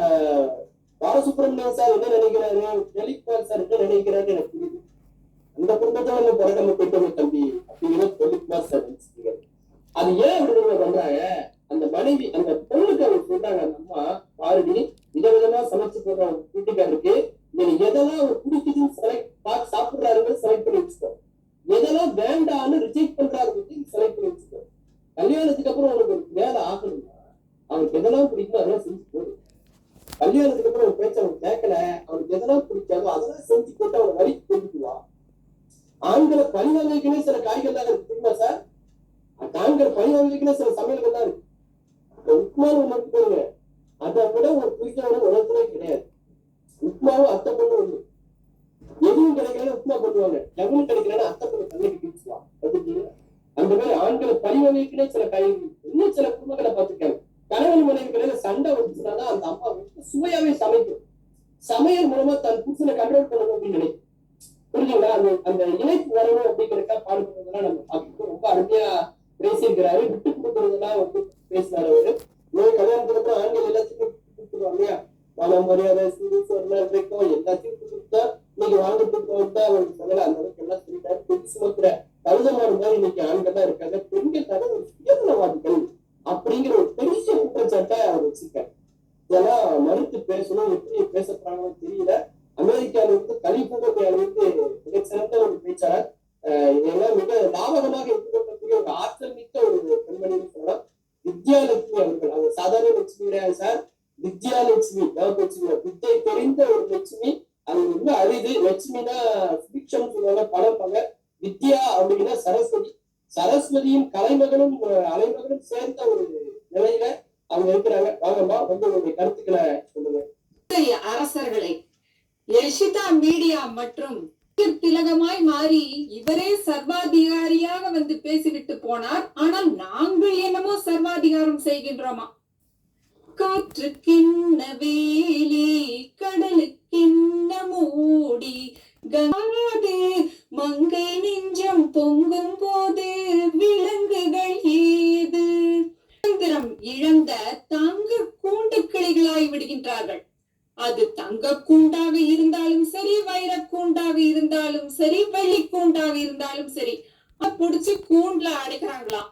பாலசுப்ரமணியம் சார் என்ன நினைக்கிறாரு, லலித்குமார் சார் என்ன நினைக்கிறாரு எனக்கு புரியுது. அந்த குடும்பத்தை நம்ம புறக்கணம் போயிட்டு தம்பி அப்படிங்கிற லலித்குமார் சார் நினைச்சிருக்காரு. அது ஏன் அப்படி பண்றாங்க? அந்த மனைவி அந்த பொண்ணுக்கு அவங்க சொல்றாங்க, அந்த அம்மா பாருடி விதவிதமா சமைச்சு போடுற வீட்டுக்காரருக்கு எதெல்லாம் ஒரு பிடிக்குதுன்னு செலக்ட் சாப்பிடுறாருன்னு செலக்ட் பண்ணி வச்சுக்கோ, எதெல்லாம் வேண்டான்னு ரிஜெக்ட் பண்றாரு செலக்ட் பண்ணி வச்சுக்கோ. கல்யாணத்துக்கு அப்புறம் அவனுக்கு ஒரு வேலை ஆகணும்னா அவனுக்கு எதெல்லாம் பிடிக்குமோ அதெல்லாம் செஞ்சு போடு. கல்யாணத்துக்கு அப்புறம் ஒரு பேச்சு அவனுக்கு கேட்கல, அவனுக்கு எதெல்லாம் பிடிக்காதோ அதெல்லாம் செஞ்சு போட்டு அவனை வலிக்கு கொண்டுக்குவான். ஆண்களை பழிவாங்கவே சில காய்கள்லாம் இருக்கு தெரியுமா சார்? ஆண்கள் பழிவாங்கவே சில சமையல்கள்லாம் இருக்கு. உப்மாவும் மட்டும் போடுங்க, அதை விட ஒரு பிடிக்காத உலகத்திலே கிடையாது. உப்மாவும் அத்தை பொண்ணு ஒண்ணு, எதுவும் கிடைக்கலன்னு உப்மா பண்ணுவாங்க, எவனும் கிடைக்கலன்னு அத்தை பொண்ணு தண்ணிக்கு பிடிச்சுவான். அந்த மாதிரி ஆண்களை பழிவாங்கவே சில காய்கறி. இன்னும் சில குடும்பங்களை பார்த்துருக்காங்க, கணவன் மனைவி கடையில சண்டை வந்துச்சுன்னா அந்த அம்மா சுவையாவே சமைக்கும். சமையல் மூலமா தன் புருஷனை கண்ட்ரோல் பண்ணணும் அப்படின்னு நினைக்கும். புரிஞ்சுங்களா? அந்த இணைப்பு வரணும் அப்படிங்கிறக்கா பாடுபடுறதெல்லாம் நம்ம பார்த்துட்டு ரொம்ப அருமையா பேசியிருக்கிறாரு. விட்டு கொடுக்கறதெல்லாம் பேசினாரு அவரு. கல்யாணத்துக்கு அப்புறம் ஆண்கள் எல்லாத்தையும் கொடுத்துருவாங்க இல்லையா, மன மரியாதை இருக்கும் எல்லாத்தையும் கொடுத்தா இன்னைக்கு வாழ்ந்துட்டு வந்தா அவருக்கு சொல்லல. அந்த அளவுக்கு எல்லாம் சொல்லிட்டாரு. பெண் சுமத்துற கழுதமான மாதிரி இன்னைக்கு ஆண்கள் தான் இருக்காங்க. பெண்களுக்காக ஒரு சுயநலவாதிகள் அப்படிங்கிற ஒரு பெரிய குற்றச்சாட்டை அவர் வச்சிருக்காரு. இதெல்லாம் மறுத்து பேசணும், எப்படி பேச போறாங்கன்னு தெரியல. அமெரிக்காவில இருந்து கலிபோர்னியால இருந்து மிகச்சிறந்த ஒரு பேச்சாளர், இதெல்லாம் மிக லாபகமாக எடுத்துக்கொள்ளக்கூடிய ஒரு ஆற்றல் மிக்க ஒரு பெண்மணின்னு சொல்லலாம். வித்யாலட்சுமி அவர்கள். அவங்க சாதாரண லட்சுமி கிடையாது சார், வித்யாலட்சுமி. வித்தை தெரிந்த ஒரு லட்சுமி. அது ரொம்ப அரிது. லட்சுமினா சுபிக்ஷம் சொல்லுவாங்க, பழம்பாங்க. வித்யா அப்படின்னா சரஸ்வதி. சரஸ்வதியும் கலைமகனும் அலைமகனும் சேர்ந்த ஒரு நிலையில அவங்க இருக்கிறாங்க. வாங்கம்மா வந்து உங்களுடைய கருத்துக்களை சொல்லுங்க. அரசர்களை யஷிதா மீடியா மற்றும் திலகமாய் மாறி இவரே சர்வாதிகாரியாக வந்து பேசிவிட்டு போனார். ஆனால் நாங்கள் என்னமோ சர்வாதிகாரம் செய்கின்றோமா? காற்றுக்கின்ன வேலி கடலுக்கின்ன மூடி கங்காது மங்கை நெஞ்சம் பொங்கும் போது விலங்குகள் ஏது சுதந்திரம் இழந்த தங்க கூண்டு கிளிகளாய் விடுகின்றார்கள். அது தங்க கூண்டாக இருந்தாலும் சரி, வைர கூண்டாக இருந்தாலும் சரி, வெள்ளி கூண்டாக இருந்தாலும் சரி, புடிச்சு கூண்டுல அடைக்கிறாங்களாம்.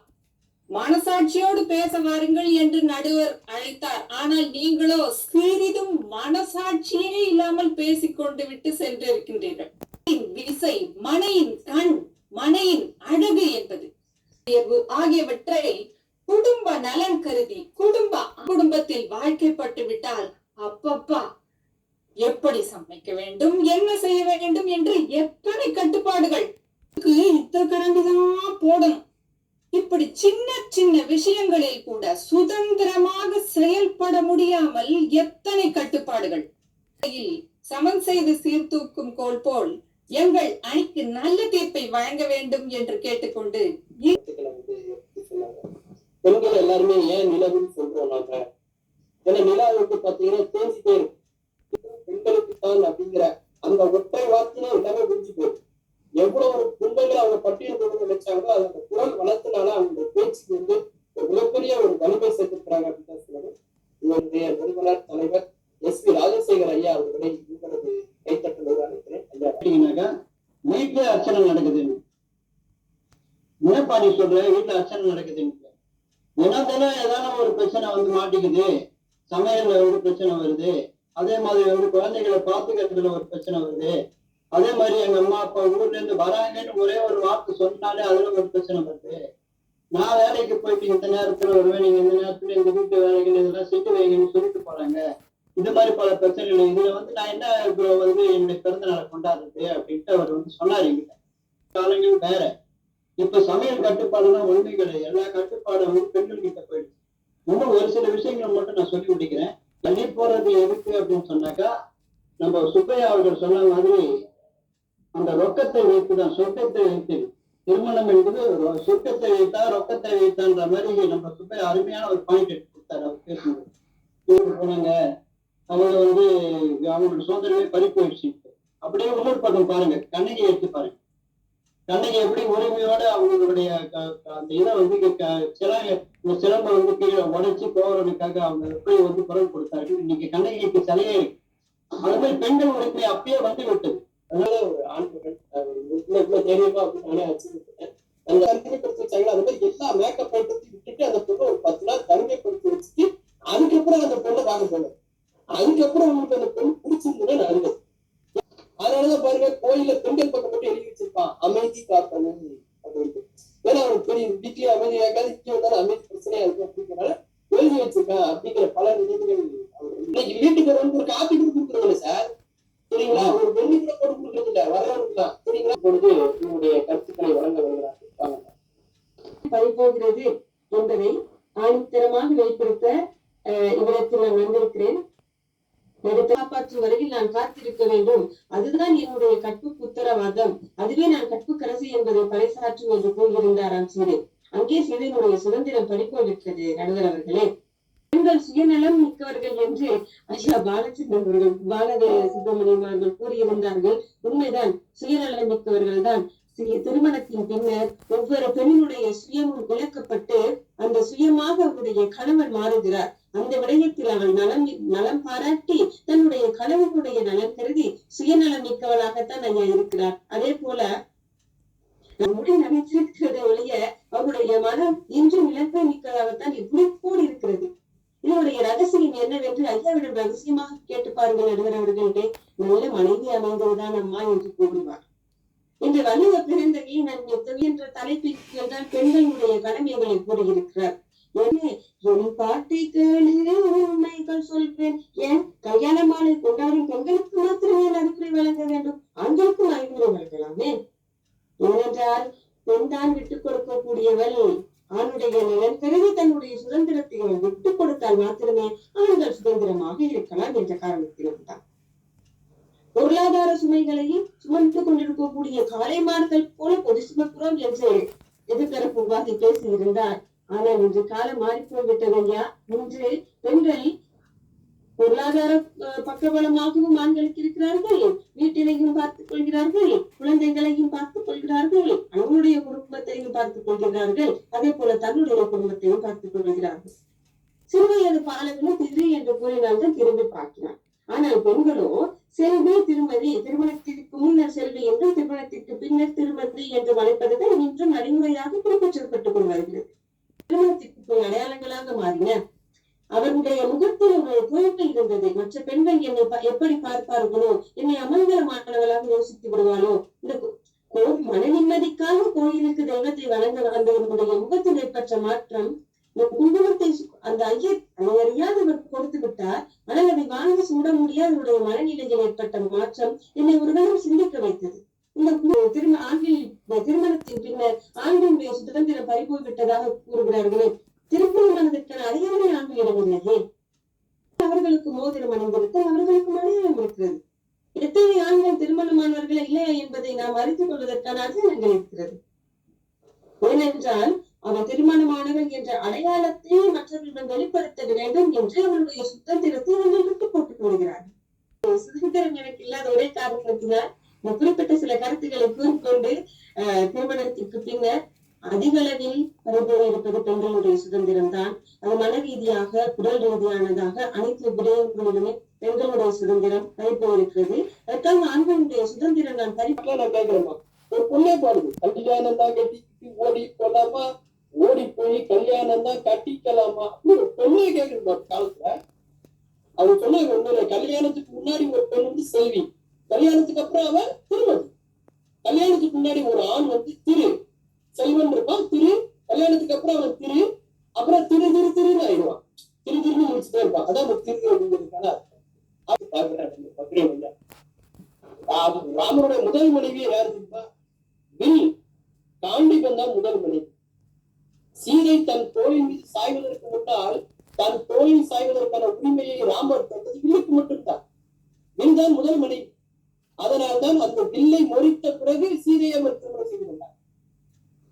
மனசாட்சியோடு பேச வாருங்கள் என்று நடுவர் அழைத்தார். ஆனால் நீங்களோ சிறிதும் மனசாட்சியே இல்லாமல் பேசிக்கொண்டு விட்டு சென்றிருக்கின்றீர்கள். விசை, மனையின் கண், மனையின் அழகு என்பது ஆகியவற்றை குடும்ப நலன் கருதி குடும்பத்தில் வாழ்க்கைப்பட்டு விட்டால் அப்பப்பா எப்படி சமைக்க வேண்டும், என்ன செய்ய வேண்டும் என்று எத்தனை கட்டுப்பாடுகள். இத்த கரண்டிதான் போடணும். இப்படி சின்ன சின்ன விஷயங்களில் கூட சுதந்திரமாக செயல்பட முடியாமல் எத்தனை கட்டுப்பாடுகள். சமன் செய்து சீர்தூக்கும் கோல் போல் எங்கள் அணிக்கு நல்ல தீர்ப்பை வழங்க வேண்டும் என்று கேட்டுக்கொண்டு பெண்கள் எல்லாருமே ஏன் நிலவுன்னு சொல்றோம் நாங்க? ஏன்னா நிலா பாத்தீங்கன்னா தேஞ்சிட்டே இருக்கு. பெண்களுக்கு தான் அப்படிங்கிற அந்த ஒற்றை வார்த்தையில எல்லாமே புரிஞ்சு போயிருக்கு. எவ்வளவு துன்பங்களை அவங்க பட்டியல் போட நினைச்சாங்களோ அது அந்த குரல் வளர்த்தனால அவங்க பேச்சுக்கு ஒரு மிகப்பெரிய ஒரு வலிமை சேர்த்திருக்கிறாங்க அப்படின்னு தான் சொல்லணும். இவருடைய நிறுவனர் தலைவர் S.V. ராஜசேகர் ஐயா அவர்களை உங்களது கைத்தட்டலோடு அழைக்கிறேன். ஐயா அப்படின்னாக்கா வீட்டுல அர்ச்சனை நடக்குதுன்னு முனைப்பாடி சொல்றேன். வீட்டுல அர்ச்சனை நடக்குதுன்னு தினம் ஏதாவது ஒரு பிரச்சனை வந்து மாட்டிக்குது. சமையல்ல ஒரு பிரச்சனை வருது, அதே மாதிரி குழந்தைகளை பார்த்துக்கிறதுல ஒரு பிரச்சனை வருது, அதே மாதிரி எங்க அம்மா அப்பா ஊர்ல இருந்து வராங்கன்னு ஒரே ஒரு வார்த்தை சொன்னாலே அதுல ஒரு பிரச்சனை வருது. நான் வேலைக்கு போயிட்டு இந்த நேரத்துல வருவேன், நீங்க இந்த நேரத்துல இந்த வீட்டு வேலைகள் இதெல்லாம் செஞ்சு வைங்கன்னு சொல்லிட்டு போறாங்க. இது மாதிரி பல பிரச்சனைகள். இதுல நான் என்ன இப்போ என்னுடைய பிறந்த நாளை கொண்டாடுறது அப்படின்ட்டு அவர் சொன்னார். எங்கிட்ட காலங்கள் வேற. இப்ப சமையல் கட்டுப்பாடுனா உண்மைகள் எல்லா கட்டுப்பாடும் பெண்கள் கிட்ட போயிடுச்சு. இன்னும் ஒரு சில விஷயங்களை மட்டும் நான் சொல்லி முடிக்கிறேன். தள்ளி போறது எதுக்கு அப்படின்னு சொன்னாக்கா, நம்ம சுப்பையா அவர்கள் சொன்ன மாதிரி அந்த ரொக்கத்தை வைத்துதான் சொர்க்கத்தை வைத்து திருமணம் என்பது சொர்க்கத்தை வைத்தா ரொக்கத்தை வைத்தான்ற மாதிரி நம்ம சுப்பையா அருமையான ஒரு பாயிண்ட் எடுத்து கொடுத்தாரு. அவர் பேசும்போது போனாங்க அவங்க அவங்களோட சுதந்திரமே பறி போயிடுச்சு. அப்படியே இன்னொரு பக்கம் பாருங்க, கண்ணகி எடுத்து பாருங்க. கண்ணகி எப்படி உரிமையோட அவங்களுடைய அந்த இதை சிலம்பை கீழே உடைச்சு போறதுக்காக அவங்க எப்படி குரல் கொடுத்தார்கள். இன்னைக்கு கண்ணகிக்கு சிலையே இருக்கு. அது மாதிரி பெண்கள் உரிமை அப்பயே விட்டது. அதனால ஒரு ஆண்கள் தைரியமா அப்படின்னு வச்சுக்கிட்டேன். அந்த தனிமைப்படுத்தி வச்சாங்களா, அது மாதிரி எல்லா மேக்கப் படுத்தி விட்டுட்டு அந்த பொண்ணை ஒரு 10 நாள் தனிமைப்படுத்தி வச்சுட்டு அதுக்கப்புறம் அந்த பொண்ணை வாங்க போனேன். அதுக்கப்புறம் உங்களுக்கு அந்த பொண்ணு பிடிச்சிருந்ததுன்னு நல்லது. அதனாலதான் பாருங்க, கோயில பெண்கள் பக்கம் மட்டும் எழுதி வச்சிருப்பான், அமைதி காக்கணும் அப்படின்ட்டு. ஏன்னா அவனுக்கு பெரிய வீட்லயே அமைதி காக்காது, இங்கே வந்தாலும் அமைதி பிரச்சனையா இருக்கும் அப்படிங்கிறனால எழுதி வச்சிருக்கான். அப்படிங்கிற பல நினைவுகள். இன்னைக்கு வீட்டுக்கு வந்து ஒரு காப்பி கூட கொடுக்குறது இல்லை சார், சரிங்களா? ஒரு வெள்ளி கூட போட்டு கொடுக்கறது இல்லை, வரலாம் சரிங்களா? இப்பொழுது உங்களுடைய கருத்துக்களை வழங்க வருகிறார்கள். பறிபோகிறது என்பதை ஆணித்தரமாக வெளிப்படுத்த இவ்விடத்தில் நான் வந்திருக்கிறேன். காப்பாற்றும் வரையில் நான் காத்திருக்க வேண்டும், அதுதான் என்னுடைய கற்புக்கு உத்தரவாதம், அதுவே நான் கற்புக்கரசி என்பதை பறைசாற்றும் என்று கூறியிருந்தாராம் சீதை. அங்கே சீதையினுடைய சுதந்திரம் பறிப்போவிட்டது. நடுவர் அவர்களே, பெண்கள் சுயநலம் மிக்கவர்கள் என்று ஐயா பாலசுப்ரமணியம் அவர்கள் கூறியிருந்தார்கள். உண்மைதான், சுயநலம் மிக்கவர்கள் தான். திருமணத்தின் பின்னர் ஒவ்வொரு பெண்ணினுடைய சுயமும் இழக்கப்பட்டு அந்த சுயமாக அவருடைய கணவன் மாறுகிறார். அந்த விடயத்தில் அவள் நலம் பாராட்டி தன்னுடைய கணவனுடைய நலன் கருதி சுயநலம் மிக்கவளாகத்தான் ஐயா இருக்கிறார். அதே போல முடி நகைச்சிருக்கிறத ஒழிய அவருடைய மனம் இன்றும் இழப்பை மிக்கதாகத்தான் இவ்விழிப்போடு இருக்கிறது. இதனுடைய ரகசியம் என்னவென்று ஐயாவிடம் ரகசியமாக கேட்டு பாருங்கள் நடுவர் அவர்களே. நல்ல மனைவி அமைந்ததுதான் அம்மா என்று கூறுவார். இன்று வள்ளுவ பிறந்த வீணன் என்ற தலைப்பில் தான் பெண்களுடைய கடமைகளை கூறியிருக்கிறார். என் பாட்டை கேளு உண்மைகள் சொல்வேன். ஏன் கல்யாண மாலை கொண்டாடும் பெண்களுக்கு மாத்திரமே அறிவுரை வழங்க வேண்டும், ஆண்களுக்கும் அறிவுரை வழங்கலாமே? ஏனென்றால் பெண் தான் விட்டுக் கொடுக்கக்கூடியவள். ஆணுடைய நலன் கருதி தன்னுடைய சுதந்திரத்தை விட்டுக் கொடுத்தால் மாத்திரமே ஆண்கள் சுதந்திரமாக இருக்கலாம் என்ற காரணத்திலும் தான். பொருளாதார சுமைகளையும் சுமந்து கொண்டிருக்கக்கூடிய காளை மாடுகள் போல பொது சுமக்கிறோம் என்று எதிர்த்தரப்பு வாதி பேசியிருந்தார். ஆனால் இன்று காலம் மாறி போய்விட்டதையா. இன்று பெண்கள் பொருளாதார பக்கபலமாகவும் ஆண்களுக்கு இருக்கிறார்கள், வீட்டினையும் பார்த்துக் கொள்கிறார்கள், குழந்தைகளையும் பார்த்துக் கொள்கிறார்கள், அவங்களுடைய குடும்பத்தையும் பார்த்துக் கொள்கிறார்கள், அதே போல தன்னுடைய குடும்பத்தையும் பார்த்துக் கொள்கிறார்கள். சிறுவயது பாலகனு திரு என்று கூறினால்தான் திரும்பி பார்க்கிறார். ஆனால் பெண்களோ செல்வி திருமதி, திருமணத்திற்கு முன்னர் செல்வி என்று திருமணத்திற்கு பின்னர் திருமதி என்று அழைப்பதுதான் இன்றும் நடைமுறையாக பின்பற்றப்பட்டுக் கொண்டு வருகிறது. திருமணத்திற்கு போய் அடையாளங்களாக மாறின. அவருடைய முகத்தில் ஒரு குழப்பை இருந்தது. மற்ற பெண்கள் என்னை எப்படி பார்ப்பார்களோ, என்னை அமங்கலமானவளாக யோசித்து விடுவாளோ, இந்த மன நிம்மதிக்காக கோயிலுக்கு தெய்வத்தை வணங்க வந்தவர்களுடைய முகத்தில் ஏற்பட்ட மாற்றம், இந்த குங்குமத்தை அந்த அறியாதவருக்கு கொடுத்து விட்டார், ஆனால் அதை வாங்கி சூட முடியாதவருடைய மனநிலையில் ஏற்பட்ட மாற்றம் என்னை ஒரு நாளும் சிந்திக்க வைத்தது. இந்த திருமணத்தின் பின்னர் ஆண்களுடைய சுதந்திரம் பறிபோய் விட்டதாக கூறுகிறார்களே, திருமணத்திற்கான அடையாளமே ஆண்களிடம் இல்லையே. அவர்களுக்கு மோதிரம் அணிந்திருக்க அவர்களுக்கு அடையாளம் இருக்கிறது. எத்தனை ஆண்கள் திருமணமானவர்கள் இல்லையா என்பதை நாம் அறிந்து கொள்வதற்கான அடையாளங்கள் இருக்கிறது. ஏனென்றால் அவர் திருமணமானவர் என்ற அடையாளத்தை மற்றவர்களிடம் வெளிப்படுத்த வேண்டும் என்று அவருடைய சுதந்திரத்தை அவர்கள் விட்டுப் போட்டுக் கொள்கிறார்கள். சுதந்திரம் எனக்கு இல்லாத ஒரே காரணத்தினால் குறிப்பிட்ட சில கருத்துக்களை கூறிக்கொண்டு திருமணத்திற்கு பின்னர் அதிக அளவில் பறிபோய் இருப்பது பெண்களுடைய சுதந்திரம் தான். அது மன ரீதியாக, உடல் ரீதியானதாக அனைத்து விடயங்களிலுமே பெண்களுடைய சுதந்திரம் பறிபோய் இருக்கிறது. அதற்காக ஆண்களுடைய சுதந்திரம் நான் கேட்கிறேமா, ஒரு பொண்ணே பாருது, கல்யாணம் தான் கட்டிக்கிட்டு ஓடி போலாமா, ஓடி போய் கல்யாணம் தான் கட்டிக்கலாமா அப்படின்னு ஒரு பொண்ணே கேட்கணுமா காலத்துல. அவர் சொன்னாங்க, உண்மையில கல்யாணத்துக்கு முன்னாடி ஒரு பெண் வந்து செல்வி, கல்யாணத்துக்கு அப்புறம் அவன் திருமதி. கல்யாணத்துக்கு முன்னாடி ஒரு ஆண் வந்து திரு செல்வன் இருப்பான், திரு. கல்யாணத்துக்கு அப்புறம் அவன் திரு, அப்புறம் திருன்னு ஆயிடுவான், திருன்னு முடிச்சுட்டே இருப்பான். அதான் அந்த திரு அப்படிங்கிறதுக்கான ராமனுடைய முதல் மனைவி யாரு தெரியுமா? வில் காண்டிபன் தான் முதல் மனைவி. சீதை தன் தோளின் மீது சாய்வதற்கு முன்னால் தன் தோளில் சாய்வதற்கான உரிமையை ராமர் தந்தது வில்லுக்கு மட்டும்தான். வில் தான் முதல் மனைவி. அதனால்தான் அந்த வில்லை முறித்த பிறகு சீதையை அவர் திருமணம் செய்து கொண்டார்.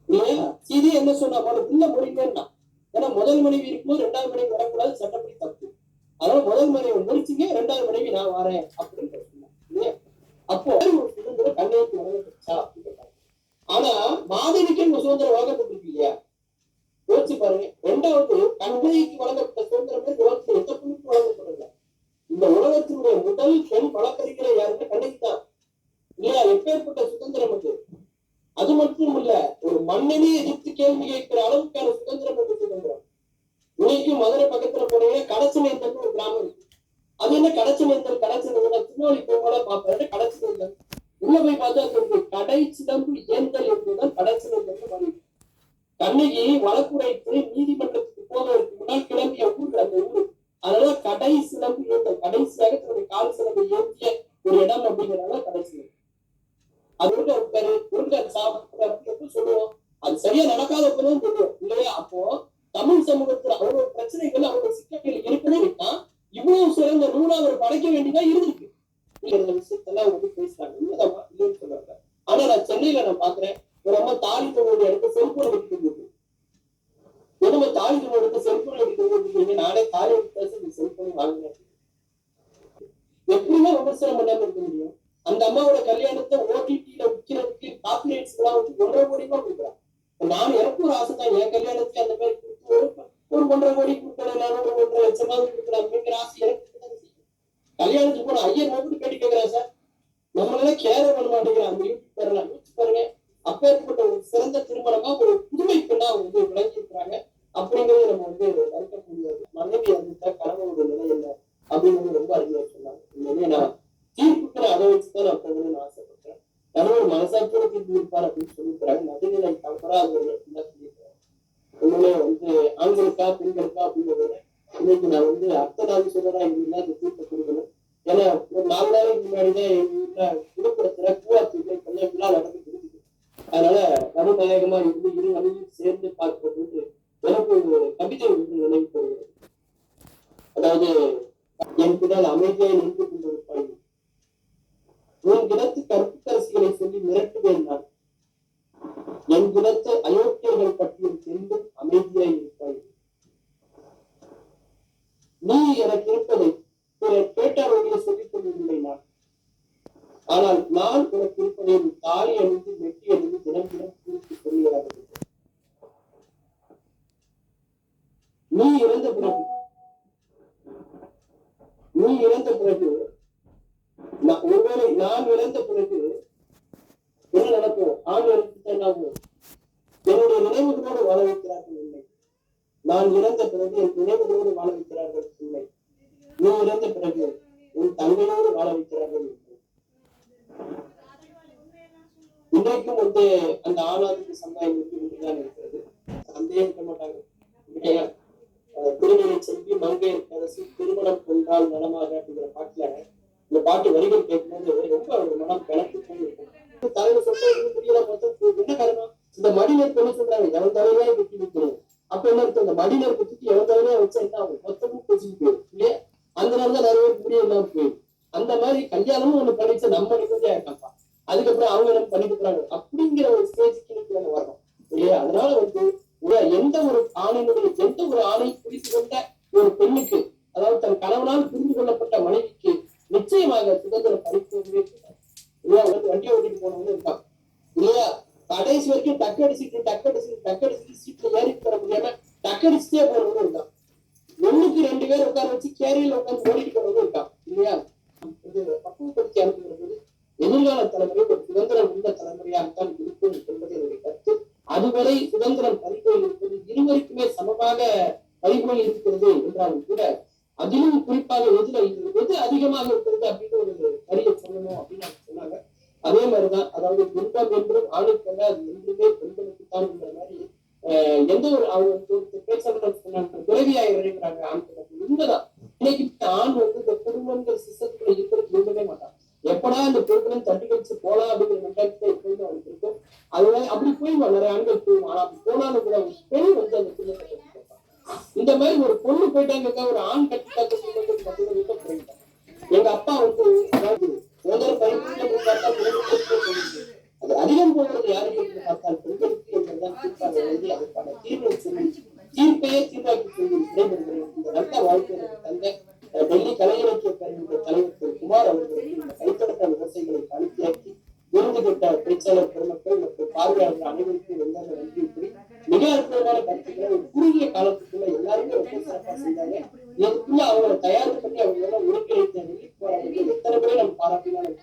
இல்லையா? சீதை என்ன சொன்னா, வில்ல முறிங்கன்னா, ஏன்னா முதல் மனைவி இருக்கும்போது இரண்டாவது மனைவி வரக்கூடாது, சட்டப்படி தப்பு. அதனால முதல் மனைவி முறிச்சிங்க, இரண்டாவது மனைவி நான் வரேன் அப்படின்னு சொன்னாங்க. இல்லையா? அப்போ ஒரு சுதந்திரம் கண்ணைக்கு வழங்கப்பட்டுச்சா அப்படின்னு கேட்டாங்க. ஆனா மாதவிக்கு ஒரு சுதந்திரம் வழங்கப்பட்டிருக்கு இல்லையா? யோசிச்சு பாருங்க. இரண்டாவது கண்ணைக்கு வழங்கப்பட்ட சுதந்திரம் உலகத்துல எந்த பொண்ணுக்கும் வழங்கப்படல. இந்த உலகத்தினுடைய முதல் பெண் வழக்கறிஞரை யாருன்னா கண்ணைக்கு தான். இல்லையா? எப்பேற்பட்ட சுதந்திரம் அது. அது மட்டும் இல்ல, ஒரு மன்னனே எதிர்த்து கேள்வி கேட்கிற அளவுக்கான சுதந்திரம் வந்து சுதந்திரம். இன்னைக்கும் மதுரை பக்கத்துல போனீங்கன்னா கடச்சனேந்தல் ஒரு கிராமம் இருக்கு. அது என்ன கடச்சனேந்தல்? கடச்சனேந்தல் திருநெல்வேலி போகும்போது பார்ப்பேன். கடச்சனேந்தல் உள்ள போய் பார்த்தா அது கடை சிலம்பு ஏந்தல் என்பதுதான் கடச்சனேந்தல் மாறி. கண்ணகி வழக்குரைத்து நீதிமன்றத்துக்கு போவதற்கு முன்னால் கிளம்பிய ஊர் அந்த ஊரு. அதனால கடை சிலம்பு ஏந்தல், கடைசியாக தன்னுடைய கால் சிலம்பு ஏந்திய ஒரு இடம் அப்படிங்கிறனால கடை சிலம்பு. அது சாப்பிட்டு சொல்லுவோம். அது சரியா நடக்காதப்பதான் தெரியும் இல்லையா? அப்போ தமிழ் சமூகத்துல அவ்வளவு பிரச்சனைகள், அவ்வளவு சிக்கல்கள் இருக்குதுன்னா இவ்வளவு சிறந்த நூலா அவர் படைக்க வேண்டியதா இருந்திருக்கு. விஷயத்தெல்லாம் வந்து பேசுறாங்க, இல்லைன்னு சொல்றாங்க. ஆனா நான் சென்னையில நான் பாக்குறேன், ஒரு அம்மா தாலி தொழில் எடுத்து செல்போன் எடுத்துட்டு என்னமோ தாலி தொழில் எடுத்து செல்போன் எடுத்துட்டு நானே தாலி எடுத்து செல்போன் வாங்கினேன். எப்படின்னா விமர்சனம் பண்ணாம இருக்க முடியும்? அந்த அம்மாவோட கல்யாணத்தை ஓடிடியில விற்கிறதுக்கு காப்பிரைட்ஸ் எல்லாம் வந்து 1.5 கோடி ரூபாய் கொடுக்குறான். நானும் எனக்கு ஒரு ஆசை தான், என் கல்யாணத்துக்கு அந்த மாதிரி கொடுத்து ஒரு 1.5 கோடி கொடுக்கணும், நானும் 1.5 லட்சமாவது கொடுக்கலாம் அப்படிங்கிற ஆசை எனக்கு. கல்யாணத்துக்கு போன ஐயர் மட்டும் கேட்டு கேட்கிறேன், சார் நம்மளால கேர பண்ண மாட்டேங்கிறான் அந்த யூடியூப் பேரெல்லாம். யோசிச்சு பாருங்க, அப்பேற்பட்ட ஒரு சிறந்த திருமணமா ஒரு புதுமை பெண்ணா வந்து விளங்கி இருக்கிறாங்க அப்படிங்கறது நம்ம வந்து மறுக்க முடியாது. மனைவி இருந்துட்டா கணவனோட நிலை என்ன அப்படிங்கிறது ரொம்ப அருமையா சொன்னாங்க. உண்மையிலே நான் தீர்ப்புக்கு அதை வச்சுதான் நான் போகணும்னு ஆசைப்பட்டேன். கணவர் மனசாட்சியோட தீர்ப்பு இருப்பார் அப்படின்னு சொல்லியிருக்கிறாங்க. நடுநிலை தவறாதவர்கள் அப்படின்னு சொல்லியிருக்கிறாங்க. உண்மையிலே வந்து ஆண்களுக்கா பெண்களுக்கா அப்படிங்கிறத இன்னைக்கு நான் வந்து அர்த்தநாதி சொல்லதா இருந்தா அந்த தீர்ப்பை கொடுக்கணும். ஏன்னா ஒரு 4 நாளைக்கு முன்னாடிதான் எங்க ஊர்ல விழுப்புரத்துல கூவாத்தூர்ல கொஞ்சம் விழா நடந்துட்டு இருக்குது. அதனால நடுநாயகமா இருந்து இரு அணியும் சேர்ந்து பார்க்கறது எனக்கு ஒரு கவிதை ஒன்று நினைவு தருகிறது. அதாவது என் பின்னால் அமைதியை நின்று கொண்டிருப்பாள், குலத்து கற்புக்கரசிகளை சொல்லி மிரட்டுவேன் நான். என் குலத்து அயோக்கியர்கள் பற்றியும் தெரிந்தும் அமைதியாய் இருப்பாய். நீ எனக்கு இருப்பதை கேட்டாரோடைய சொல்லிக் கொள்ளவில்லை நான். ஆனால் நான் உனக்கு இருப்பதை தாலி அணிந்து மெட்டி அணிந்து தினம் தினம் கூட்டி சொல்லுகிறார்கள். நீ இறந்த பிறகு ஒருவேளை நான் இறந்த பிறகு என்ன நடக்கும்? ஆண் இறந்து என்ன ஆகும்? என்னுடைய நினைவுகளோடு வாழ வைக்கிறார்கள் இல்லை. நான் இறந்த பிறகு என் நினைவுகளோடு வாழ வைக்கிறார்கள் இல்லை. நீ இறந்த பிறகு உன் தங்கையோடு வாழ வைக்கிறார்கள் இல்லை. இன்றைக்கும் வந்து அந்த ஆணாதிக்க சமுதாயம் கொண்டுதான் இருக்கிறது. சந்தேகம் இருக்க மாட்டாங்க. திருநெல்வேலி செல்வி மங்கை அரசு திருமணம் கொண்டால் நலமாக அப்படிங்கிற பாட்டுல இந்த பாட்டு வரிகள் கேட்கும்போது ரொம்ப ஒரு மனம் கலந்து போயிருக்கும். தலைவர் சொல்றது புரியல. மொத்தம் என்ன காரணம்? இந்த மடிநெருப்பு என்ன சொல்றாங்க? எவன் தலைவரே வெட்டி வைக்கணும். அப்ப என்ன இருக்கும்? இந்த மடிநெருப்பு தூக்கி எவன் தலைவரே வச்சா என்ன ஆகும்? மொத்தமும் பேசிட்டு போயிடும் இல்லையா? அந்த நாள் தான் நிறைய பேர் புரிய இல்லாம போயிடும். அந்த மாதிரி கல்யாணமும் ஒண்ணு படிச்ச நம்ம நிம்மதியா இருக்காப்பா, அதுக்கப்புறம் அவங்க என்ன பண்ணிட்டு போறாங்க அப்படிங்கிற ஒரு ஸ்டேஜுக்கு நம்ம வரணும் இல்லையா? அதனால வந்து எந்த ஒரு ஆணினுடைய எந்த ஒரு ஆணை புரிந்து கொண்ட ஒரு பெண்ணுக்கு, அதாவது தன் கணவனால் புரிந்து கொள்ளப்பட்ட மனைவிக்கு நிச்சயமாக சுதந்திரம் பறிக்கவே இல்லையா? வண்டியை ஓட்டிட்டு போனவங்க இருக்கான் இல்லையா? கடைசி வரைக்கும் டக்கடிச்சுட்டு சீட்ல ஏறிட்டு வர முடியாம டக்கடிச்சுட்டே போறவங்க இருக்கான். 1க்கு 2 பேர் உட்கார வச்சு கேரியர்ல உட்காந்து ஓடிட்டு போறவங்க இருக்கான் இல்லையா? பக்குவப்படுத்தி அனுப்புகிற போது எதிர்கால தலைமுறை ஒரு சுதந்திரம் உள்ள தலைமுறையாகத்தான் இருக்கும் என்பது என்னுடைய கருத்து. அதுவரை சுதந்திரம் பறிப்போய் இருப்பது இருவருக்குமே சமமாக பறிப்போய் இருக்கிறது என்றாலும் கூட அதிலும் குறிப்பாக எது அதிகமாக இருக்கிறது அப்படின்னு ஒரு வரியை சொல்லணும் அப்படின்னு சொன்னாங்க. அதே மாதிரிதான், அதாவது துன்பம் என்றும் ஆணுக்கல்ல, அது என்றுமே பெண்களுக்குத்தான் என்ற மாதிரி எந்த ஒரு அவங்க பேச்சாளர்கள் சொன்னாங்க, துறவியாக இறைக்கிறாங்க ஆண்களுக்கு. உண்மைதான். இன்னைக்கு ஆண் வந்து இந்த குடும்பங்கள் சிஸ்டத்துக்குள்ள இருக்கிறது விரும்பவே மாட்டான். எப்படா இந்த பொருட்களும் தட்டி கழிச்சு போலாம் அப்படிங்கிற மென்டாலிட்டி எப்போதும் அவனுக்கு இருக்கும். அதுதான் அப்படி போயிடுவான். நிறைய ஆண்கள் போயிடுவான். ஆனா அப்படி போனாலும் கூட பெண் வந்து அந்த குடும்பத்தை கட்டி போட்டான். இந்த மாதிரி ஒரு பொண்ணு போயிட்டாங்க, ஒரு ஆண் கட்டி காக்க குடும்பத்துக்கு மட்டும் போயிட்டாங்க. எங்க அப்பா வந்து அதாவது அது அதிகம் போகிறது யாருக்கு பார்த்தால் பெண்களுக்கு என்பதுதான் தீர்ப்பாக எழுதி அதற்கான தீர்ப்பையே தீர்வாக்கி சொல்லி விடைபெறுகிறேன். இந்த நல்ல வாழ்க்கையை தந்த டெல்லி கலை இலக்கிய பேரவையுடைய தலைவர் திரு குமார் அவர்களுக்கு இந்த கைத்தொடக்க விவசாயிகளை அனுப்பியாக்கி விருது பெற்ற பேச்சாளர் பெருமக்கள் மற்றும் பார்வையாளர்கள் அனைவருக்கும் எந்த நன்றி கூறி மிக அற்புதமான கருத்துக்களை ஒரு குறுகிய காலத்துக்குள்ள எல்லாருமே ரொம்ப சிறப்பாக செஞ்சாங்க. இதுக்குள்ள அவங்களை தயார் பண்ணி அவங்க ஒருங்கிணைத்த வெளி போராட்டங்கள் எத்தனை பேரை நம்ம பாராட்டினாலும்